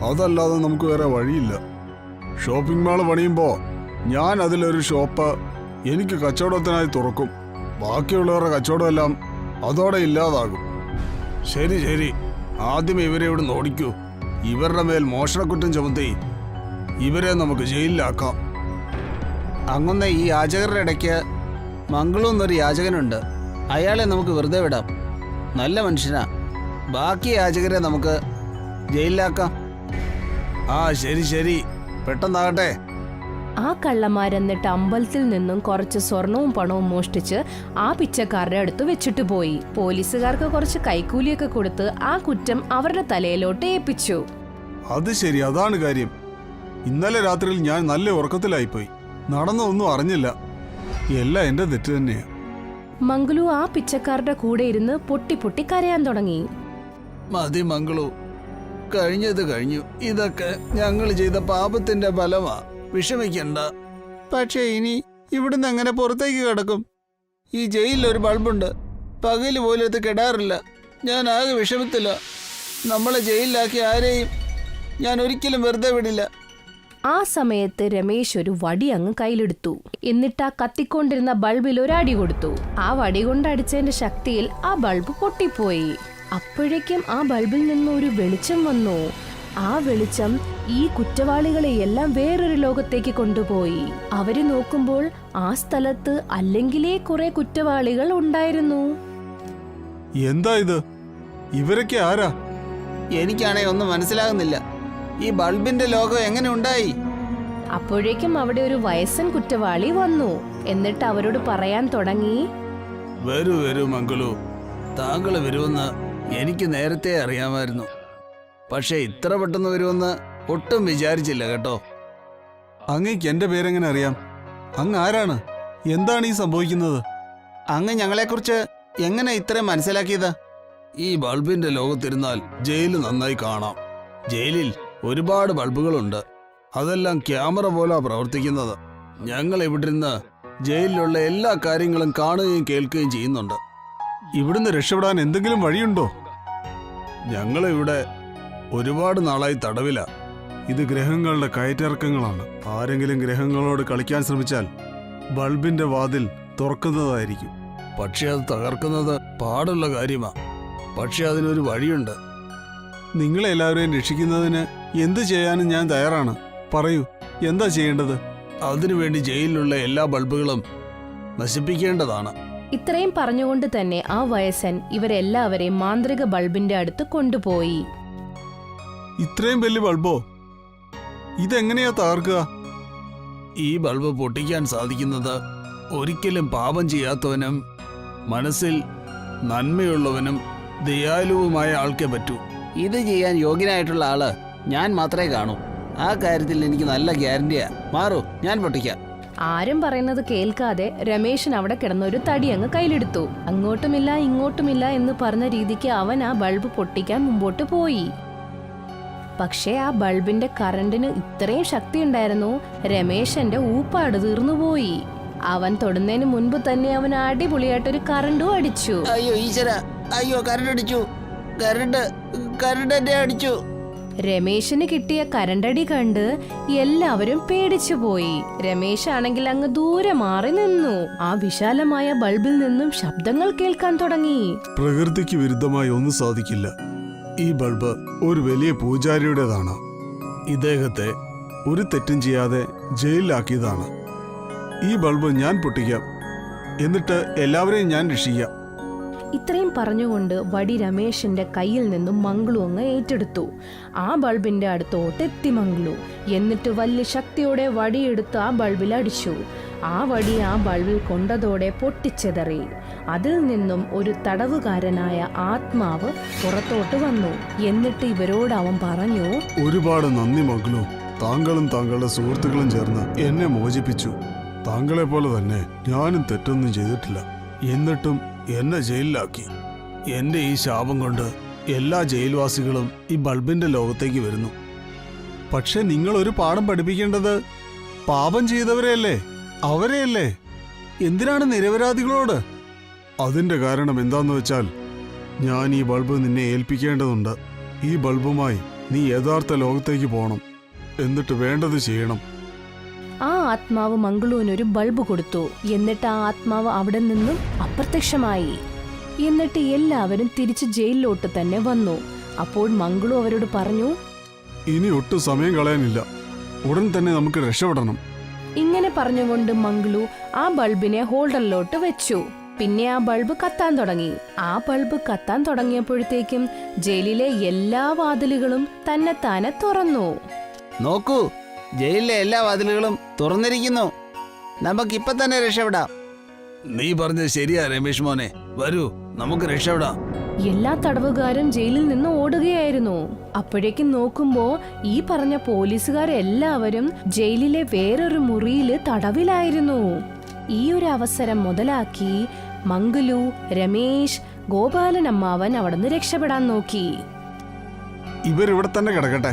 അതല്ലാതെ നമുക്ക് വേറെ വഴിയില്ല. ഷോപ്പിംഗ് മാള് പണിയുമ്പോ ഞാൻ അതിലൊരു ഷോപ്പ് എനിക്ക് കച്ചവടത്തിനായി തുറക്കും. ബാക്കിയുള്ളവരുടെ കച്ചവടമെല്ലാം അതോടെ ഇല്ലാതാകും. ശരി ശരി, ആദ്യം ഇവരെ ഇവിടുന്ന് ഓടിക്കൂ. ഇവരുടെ മേൽ മോഷണക്കുറ്റം ചുമത്തി ഇവരെ നമുക്ക് ജയിലിലാക്കാം. അങ്ങനെ ഈ യാചകരുടെ ഇടയ്ക്ക് മംഗളു എന്നൊരു യാചകനുണ്ട്. അയാളെ നമുക്ക് വെറുതെ വിടാം. നല്ല മനുഷ്യനാ. ബാക്കി യാചകരെ നമുക്ക് ജയിലിലാക്കാം. ആ ശരി ശരി, പെട്ടെന്നാകട്ടെ. ആ കള്ളന്മാരെന്നിട്ട് അമ്പലത്തിൽ നിന്നും കുറച്ച് സ്വർണവും പണവും മോഷ്ടിച്ച് ആ പിച്ചക്കാരുടെ അടുത്ത് വെച്ചിട്ട് പോയി. പോലീസുകാർക്ക് കുറച്ച് കൈക്കൂലിയൊക്കെ കൊടുത്ത് ആ കുറ്റം അവരുടെ തലയിലോട്ട് ഏൽപ്പിച്ചു. അത് ശരി, അതാണ് കാര്യം. ഇന്നലെ രാത്രിയിൽ ഞാൻ നല്ല ഉറക്കത്തിലായിപ്പോയി. നടന്നൊന്നും അറിഞ്ഞില്ല. എല്ലാം എന്റെ തെറ്റ് തന്നെയാ. മംഗലു ആ പിച്ചക്കാരുടെ കൂടെ ഇരുന്ന് പൊട്ടി പൊട്ടി കരയാൻ തുടങ്ങി. മതി മംഗളു, കഴിഞ്ഞത് കഴിഞ്ഞു. ഇതൊക്കെ ഞങ്ങൾ ചെയ്ത പാപത്തിന്റെ ഫലമാ. വിഷമിക്കണ്ട. പക്ഷേ ഇനി ഇവിടുന്ന് എങ്ങനെ പുറത്തേക്ക് കിടക്കും? ഈ ജയിലിൽ ഒരു ബൾബുണ്ട്, പകല് പോലും ഇത് കെടാറില്ല. ഞാൻ ആകെ വിഷമത്തില്ല. നമ്മളെ ജയിലിലാക്കി ആരെയും ഞാൻ ഒരിക്കലും വെറുതെ വിടില്ല. ആ സമയത്ത് രമേശ് ഒരു വടി അങ്ങ് കയ്യിലെടുത്തു. എന്നിട്ട് ആ കത്തിക്കൊണ്ടിരുന്ന ബൾബിൽ ഒരു അടി കൊടുത്തു. ആ വടി കൊണ്ടടിച്ചതിന്റെ ശക്തിയിൽ ആ ബൾബ് പൊട്ടിപ്പോയി. അപ്പോഴേക്കും ആ ബൾബിൽ നിന്ന് ഒരു വെളിച്ചം വന്നു. ആ വെളിച്ചം ഈ കുറ്റവാളികളെയെല്ലാം വേറൊരു ലോകത്തേക്ക് കൊണ്ടുപോയി. അവര് നോക്കുമ്പോൾ ആ സ്ഥലത്ത് അല്ലെങ്കിലേ കുറെ കുറ്റവാളികൾ ഉണ്ടായിരുന്നു. എന്താ ഇത്? ഇവരൊക്കെ ആരാ? എനിക്കാണെ ഒന്നും മനസ്സിലാകുന്നില്ല. ഈ ബൾബിന്റെ ലോകം എങ്ങനെ ഉണ്ടായി? അപ്പോഴേക്കും അവിടെ ഒരു വയസ്സൻ കുറ്റവാളി വന്നു. എന്നിട്ട് അവരോട് പറയാൻ തുടങ്ങി, വരൂ വരൂ മംഗളു, താങ്കൾ വരുമെന്ന് എനിക്ക് നേരത്തെ അറിയാമായിരുന്നു. പക്ഷെ ഇത്ര പെട്ടെന്ന് വരുമെന്ന് ഒട്ടും വിചാരിച്ചില്ല കേട്ടോ. അങ്ങേക്ക് എന്റെ പേരെങ്ങനെ അറിയാം? അങ്ങ് ആരാണ്? എന്താണ് ഈ സംഭവിക്കുന്നത്? അങ്ങ് ഞങ്ങളെക്കുറിച്ച് എങ്ങനെ ഇത്രയും മനസ്സിലാക്കിയത്? ഈ ബൾബിന്റെ ലോകത്തിരുന്നാൽ ജയിൽ നന്നായി കാണാം. ജയിലിൽ ഒരുപാട് ബൾബുകളുണ്ട്. അതെല്ലാം ക്യാമറ പോലെ പ്രവർത്തിക്കുന്നത്. ഞങ്ങൾ ഇവിടെ നിന്ന് ജയിലിലുള്ള എല്ലാ കാര്യങ്ങളും കാണുകയും കേൾക്കുകയും ചെയ്യുന്നുണ്ട്. ഇവിടുന്ന് രക്ഷപ്പെടാൻ എന്തെങ്കിലും വഴിയുണ്ടോ? ഞങ്ങളിവിടെ ഒരുപാട് നാളായി തടവില. ഇത് ഗ്രഹങ്ങളുടെ കയറ്റിറക്കങ്ങളാണ്. ആരെങ്കിലും ഗ്രഹങ്ങളോട് കളിക്കാൻ ശ്രമിച്ചാൽ ബൾബിന്റെ വാതിൽ തുറക്കുന്നതായിരിക്കും. പക്ഷെ അത് തകർക്കുന്നത് പാടുള്ള കാര്യമാ. പക്ഷെ അതിനൊരു വഴിയുണ്ട്. നിങ്ങളെല്ലാവരെയും രക്ഷിക്കുന്നതിന് എന്ത് ചെയ്യാനും ഞാൻ തയ്യാറാണ്. പറയൂ, എന്താ ചെയ്യേണ്ടത്? അതിനുവേണ്ടി ജയിലിലുള്ള എല്ലാ ബൾബുകളും നശിപ്പിക്കേണ്ടതാണ്. ഇത്രയും പറഞ്ഞുകൊണ്ട് തന്നെ ആ വയസ്സൻ ഇവരെല്ലാവരെയും മാന്ത്രിക ബൾബിന്റെ അടുത്ത് കൊണ്ടുപോയി. ഇത്രയും വലിയ ബൾബോ? ഇതെങ്ങനെയാ തകർക്കുക? ഈ ബൾബ് പൊട്ടിക്കാൻ സാധിക്കുന്നത് ഒരിക്കലും പാപം ചെയ്യാത്തവനും മനസ്സിൽ നന്മയുള്ളവനും ദയാലുവുമായ ആൾക്കേ പറ്റൂ. ഇത് ചെയ്യാൻ യോഗ്യനായിട്ടുള്ള ആള് ഞാൻ മാത്രമേ കാണൂ. ആ കാര്യത്തിൽ എനിക്ക് നല്ല ഗ്യാരണ്ടിയാ. മാറൂ, ഞാൻ പൊട്ടിക്കാം. ആരും പറയുന്നത് കേൾക്കാതെ രമേശൻ അവിടെ കിടന്ന ഒരു തടി അങ്ങ് കയ്യിലെടുത്തു. അങ്ങോട്ടുമില്ല ഇങ്ങോട്ടുമില്ല എന്ന് പറഞ്ഞ രീതിക്ക് അവൻ ആ ബൾബ് പൊട്ടിക്കാൻ മുമ്പോട്ട് പോയി. പക്ഷേ ആ ബൾബിന്റെ കറണ്ടിന് ഇത്രയും ശക്തി ഉണ്ടായിരുന്നു, രമേശന്റെ ഊപ്പാട് തീർന്നുപോയി. അവൻ തൊടുന്നതിന് മുൻപ് തന്നെ അവൻ അടിപൊളിയായിട്ടൊരു കറണ്ടും അടിച്ചു. അയ്യോ ഈശ്വര, അയ്യോ കറണ്ട് അടിച്ചു, കറണ്ട് എന്നെ അടിച്ചു. രമേശന് കിട്ടിയ കരണ്ടടി കണ്ട് എല്ലാവരും പേടിച്ചുപോയി. രമേശ് ആണെങ്കിൽ അങ്ങ് ദൂരെ മാറി നിന്നു. ആ വിശാലമായ ബൾബിൽ നിന്നും ശബ്ദങ്ങൾ കേൾക്കാൻ തുടങ്ങി. പ്രകൃതിക്ക് വിരുദ്ധമായി ഒന്നും സാധിക്കില്ല. ഈ ബൾബ് ഒരു വലിയ പൂജാരിയുടേതാണ്. ഇദ്ദേഹത്തെ ഒരു തെറ്റും ചെയ്യാതെ ജയിലിലാക്കിയതാണ്. ഈ ബൾബ് ഞാൻ പൊട്ടിക്കാം, എന്നിട്ട് എല്ലാവരെയും ഞാൻ രക്ഷിക്കാം. ഇത്രയും പറഞ്ഞുകൊണ്ട് വടി രമേശിന്റെ കയ്യിൽ നിന്നും മംഗളു അങ്ങ് ഏറ്റെടുത്തു. ആ ബൾബിന്റെ അടുത്തോട്ട് എത്തി മംഗളു. എന്നിട്ട് വലിയ ശക്തിയോടെ വടിയെടുത്ത് ആ ബൾബിൽ അടിച്ചു. ആ വടി ആ ബൾബിൽ കൊണ്ടതോടെ പൊട്ടിച്ചെതറി. അതിൽ നിന്നും ഒരു തടവുകാരനായ ആത്മാവ് പുറത്തോട്ട് വന്നു. എന്നിട്ട് ഇവരോട് അവൻ പറഞ്ഞു, ഒരുപാട് നന്ദി മംഗളു. താങ്കളും താങ്കളുടെ സുഹൃത്തുക്കളും ചേർന്ന് എന്നെ മോചിപ്പിച്ചു. താങ്കളെ പോലെ തന്നെ ഞാനും തെറ്റൊന്നും ചെയ്തിട്ടില്ല. എന്നിട്ടും എന്നെ ജയിലിലാക്കി. എന്റെ ഈ ശാപം കൊണ്ട് എല്ലാ ജയിൽവാസികളും ഈ ബൾബിന്റെ ലോകത്തേക്ക് വരുന്നു. പക്ഷെ നിങ്ങൾ ഒരു പാഠം പഠിപ്പിക്കേണ്ടത് പാപം ചെയ്തവരെയല്ലേ, അവരെയല്ലേ. എന്തിനാണ് നിരപരാധികളോട്? അതിന്റെ കാരണം എന്താന്ന് വെച്ചാൽ, ഞാൻ ഈ ബൾബ് നിന്നെ ഏൽപ്പിക്കേണ്ടതുണ്ട്. ഈ ബൾബുമായി നീ യഥാർത്ഥ ലോകത്തേക്ക് പോകണം. എന്നിട്ട് വേണ്ടത് ചെയ്യണം. ആ ആത്മാവ് മംഗളുവിനൊരു ബൾബ് കൊടുത്തു. എന്നിട്ട് ആ ആത്മാവ് അവിടെ നിന്നും അപ്രത്യക്ഷമായി. എന്നിട്ട് എല്ലാവരും തിരിച്ച് ജയിലിലോട്ട് തന്നെ വന്നു. അപ്പോൾ മംഗളു അവരോട് പറഞ്ഞു, ഇനി ഒട്ടും സമയം കളയാനില്ല. ഉടൻ തന്നെ നമുക്ക് രക്ഷപ്പെടണം. ഇങ്ങനെ പറഞ്ഞുകൊണ്ട് മംഗളു ആ ബൾബിനെ ഹോൾഡറിലോട്ട് വെച്ചു. പിന്നെ ആ ബൾബ് കത്താൻ തുടങ്ങി. ആ ബൾബ് കത്താൻ തുടങ്ങിയപ്പോഴത്തേക്കും ജയിലിലെ എല്ലാ വാതിലുകളും തന്നെത്താനെ തുറന്നു. നോക്കൂ, ജയിലിലെ എല്ലാ വാതിലുകളും തുറന്നിരിക്കുന്നു. നമുക്കിപ്പൊ തന്നെ രക്ഷപ്പെടാം. നീ പറഞ്ഞത് ശരിയാ രമേഷ് മോനെ. വരൂ, നമുക്ക് രക്ഷപ്പെടാം. എല്ലാ തടവുകാരും ജയിലിൽ നിന്ന് ഓടുകയായിരുന്നു. അപ്പോഴേക്കും നോക്കുമ്പോ ഈ പറഞ്ഞ പോലീസുകാരെല്ലാവരും ജയിലിലെ വേറൊരു മുറിയില് തടവിലായിരുന്നു. ഈ ഒരു അവസരം മുതലാക്കി മംഗലു, രമേശ്, ഗോപാലൻ അമ്മാവൻ അവിടുന്ന് രക്ഷപ്പെടാൻ നോക്കി. ഇവരിവിടെ തന്നെ കിടക്കട്ടെ,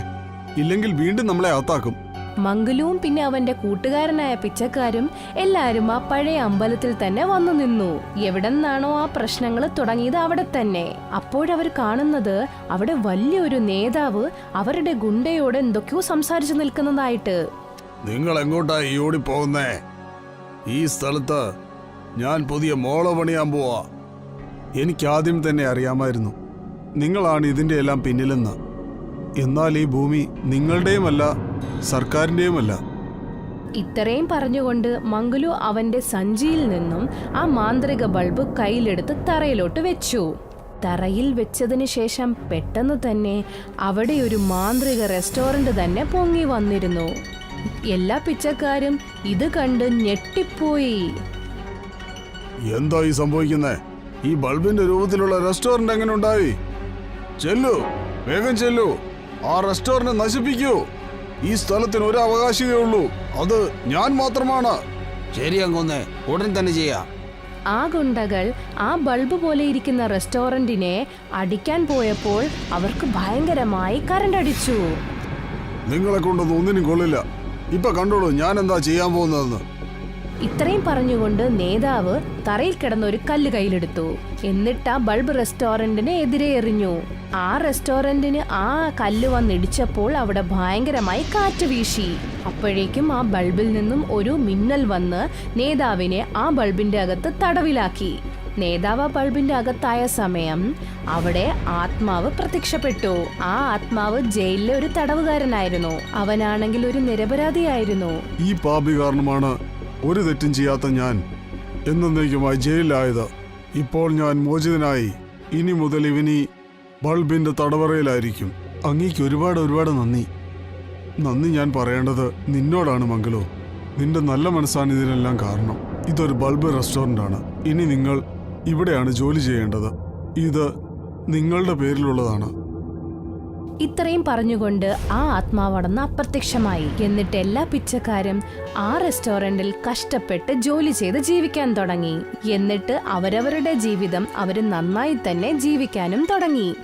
ഇല്ലെങ്കിൽ വീണ്ടും നമ്മളെ അകത്താക്കും. മംഗലുവും പിന്നെ അവന്റെ കൂട്ടുകാരനായ പിച്ചക്കാരും എല്ലാരും ആ പഴയ അമ്പലത്തിൽ തന്നെ വന്നു നിന്നു. എവിടെന്നാണോ ആ പ്രശ്നങ്ങൾ തുടങ്ങിയത് അവിടെ തന്നെ. അപ്പോഴവർ കാണുന്നത് അവിടെ വലിയൊരു നേതാവ് അവരുടെ ഗുണ്ടയോട് എന്തൊക്കെയോ സംസാരിച്ചു നിൽക്കുന്നതായിട്ട്. നിങ്ങൾ എങ്ങോട്ടാ ഈ ഓടിപ്പോകുന്നേ? ഈ സ്ഥലത്ത് ഞാൻ പുതിയ മോള പണിയാൻ പോവാ. എനിക്കാദ്യം തന്നെ അറിയാമായിരുന്നു നിങ്ങളാണ് ഇതിന്റെ എല്ലാം പിന്നിലെന്ന്. എന്നാൽ ഈ ഭൂമി നിങ്ങളുടെയുമല്ല സർക്കാരിന്റെയുമല്ല. ഇത്രയും പറഞ്ഞുകൊണ്ട് മംഗലു അവന്റെ സഞ്ചിയിൽ നിന്നും ആ മാന്ത്രിക ബൾബ് കയ്യിലെടുത്ത് തറയിലോട്ട് വെച്ചു. തറയിൽ വെച്ചതിന് ശേഷം പെട്ടെന്ന് തന്നെ അവിടെ ഒരു മാന്ത്രിക റെസ്റ്റോറന്റ് തന്നെ പൊങ്ങി വന്നിരുന്നു. എല്ലാ പിച്ചക്കാരും ഇത് കണ്ട് ഞെട്ടിപ്പോയി. എന്താ ഈ സംഭവിക്കുന്നേ? ഈ ബൾബിന്റെ രൂപത്തിലുള്ള റെസ്റ്റോറന്റ് എങ്ങനെ ഉണ്ടായി? ചെല്ലു, വേഗം ചെല്ലു, ആ റെസ്റ്റോറന്റ് നശിപ്പിക്കൂ. ഈ സ്ഥലത്തിന് ഒരു അവകാശിയേ ഉള്ളൂ, അത് ഞാൻ മാത്രമാണ്. ശരി അങ്കുന്നേ, ഉടൻ തന്നെ ചെയ്യാം. ആ ഗുണ്ടകൾ ആ ബൾബ് പോലെ ഇരിക്കുന്ന റെസ്റ്റോറന്റിനെ അടിക്കാൻ പോയപ്പോൾ അവർക്ക് ഭയങ്കരമായി കറണ്ട് അടിച്ചു. നിങ്ങളെ കൊണ്ടൊന്നും ഒന്നിനും കൊള്ളില്ല. ഇപ്പൊ കണ്ടോളൂ ഞാൻ എന്താ ചെയ്യാൻ പോകുന്നതെന്ന്. ഇത്രയും പറഞ്ഞുകൊണ്ട് നേതാവ് തറയിൽ കിടന്ന ഒരു കല്ല് കയ്യിലെടുത്തു. എന്നിട്ട് ആ ബൾബ് റെസ്റ്റോറന്റിന് എതിരെ എറിഞ്ഞു. ആ റെസ്റ്റോറന്റിന് ആ കല്ല് വന്നിടിച്ചപ്പോൾ അവിടെ ഭയങ്കരമായി കാറ്റ് വീശി. അപ്പോഴേക്കും ആ ബൾബിൽ നിന്നും ഒരു മിന്നൽ വന്ന് നേതാവിനെ ആ ബൾബിന്റെ അകത്ത് തടവിലാക്കി. നേതാവ് ആ ബൾബിന്റെ അകത്തായ സമയം അവിടെ ആത്മാവ് പ്രത്യക്ഷപ്പെട്ടു. ആ ആത്മാവ് ജയിലിലെ ഒരു തടവുകാരനായിരുന്നു. അവനാണെങ്കിൽ ഒരു നിരപരാധിയായിരുന്നു. ഈ പാപി കാരണമാണ് ഒരു തെറ്റും ചെയ്യാത്ത ഞാൻ എന്നേക്കുമായി ജയിലിലായത്. ഇപ്പോൾ ഞാൻ മോചിതനായി. ഇനി മുതൽ ഇവനീ ബൾബിന്റെ തടവറയിലായിരിക്കും. അങ്ങേക്ക് ഒരുപാട് ഒരുപാട് നന്ദി. നന്ദി ഞാൻ പറയേണ്ടത് നിന്നോടാണ് മംഗലു. നിന്റെ നല്ല മനസ്സാണ് ഇതിനെല്ലാം കാരണം. ഇതൊരു ബൾബ് റെസ്റ്റോറന്റ് ആണ്. ഇനി നിങ്ങൾ ഇവിടെയാണ് ജോലി ചെയ്യേണ്ടത്. ഇത് നിങ്ങളുടെ പേരിലുള്ളതാണ്. ഇത്രയും പറഞ്ഞുകൊണ്ട് ആ ആത്മാവടന്ന് അപ്രത്യക്ഷമായി. എന്നിട്ട് എല്ലാ പിച്ചക്കാരും ആ റെസ്റ്റോറന്റിൽ കഷ്ടപ്പെട്ട് ജോലി ചെയ്ത് ജീവിക്കാൻ തുടങ്ങി. എന്നിട്ട് അവരവരുടെ ജീവിതം അവര് നന്നായി തന്നെ ജീവിക്കാനും തുടങ്ങി.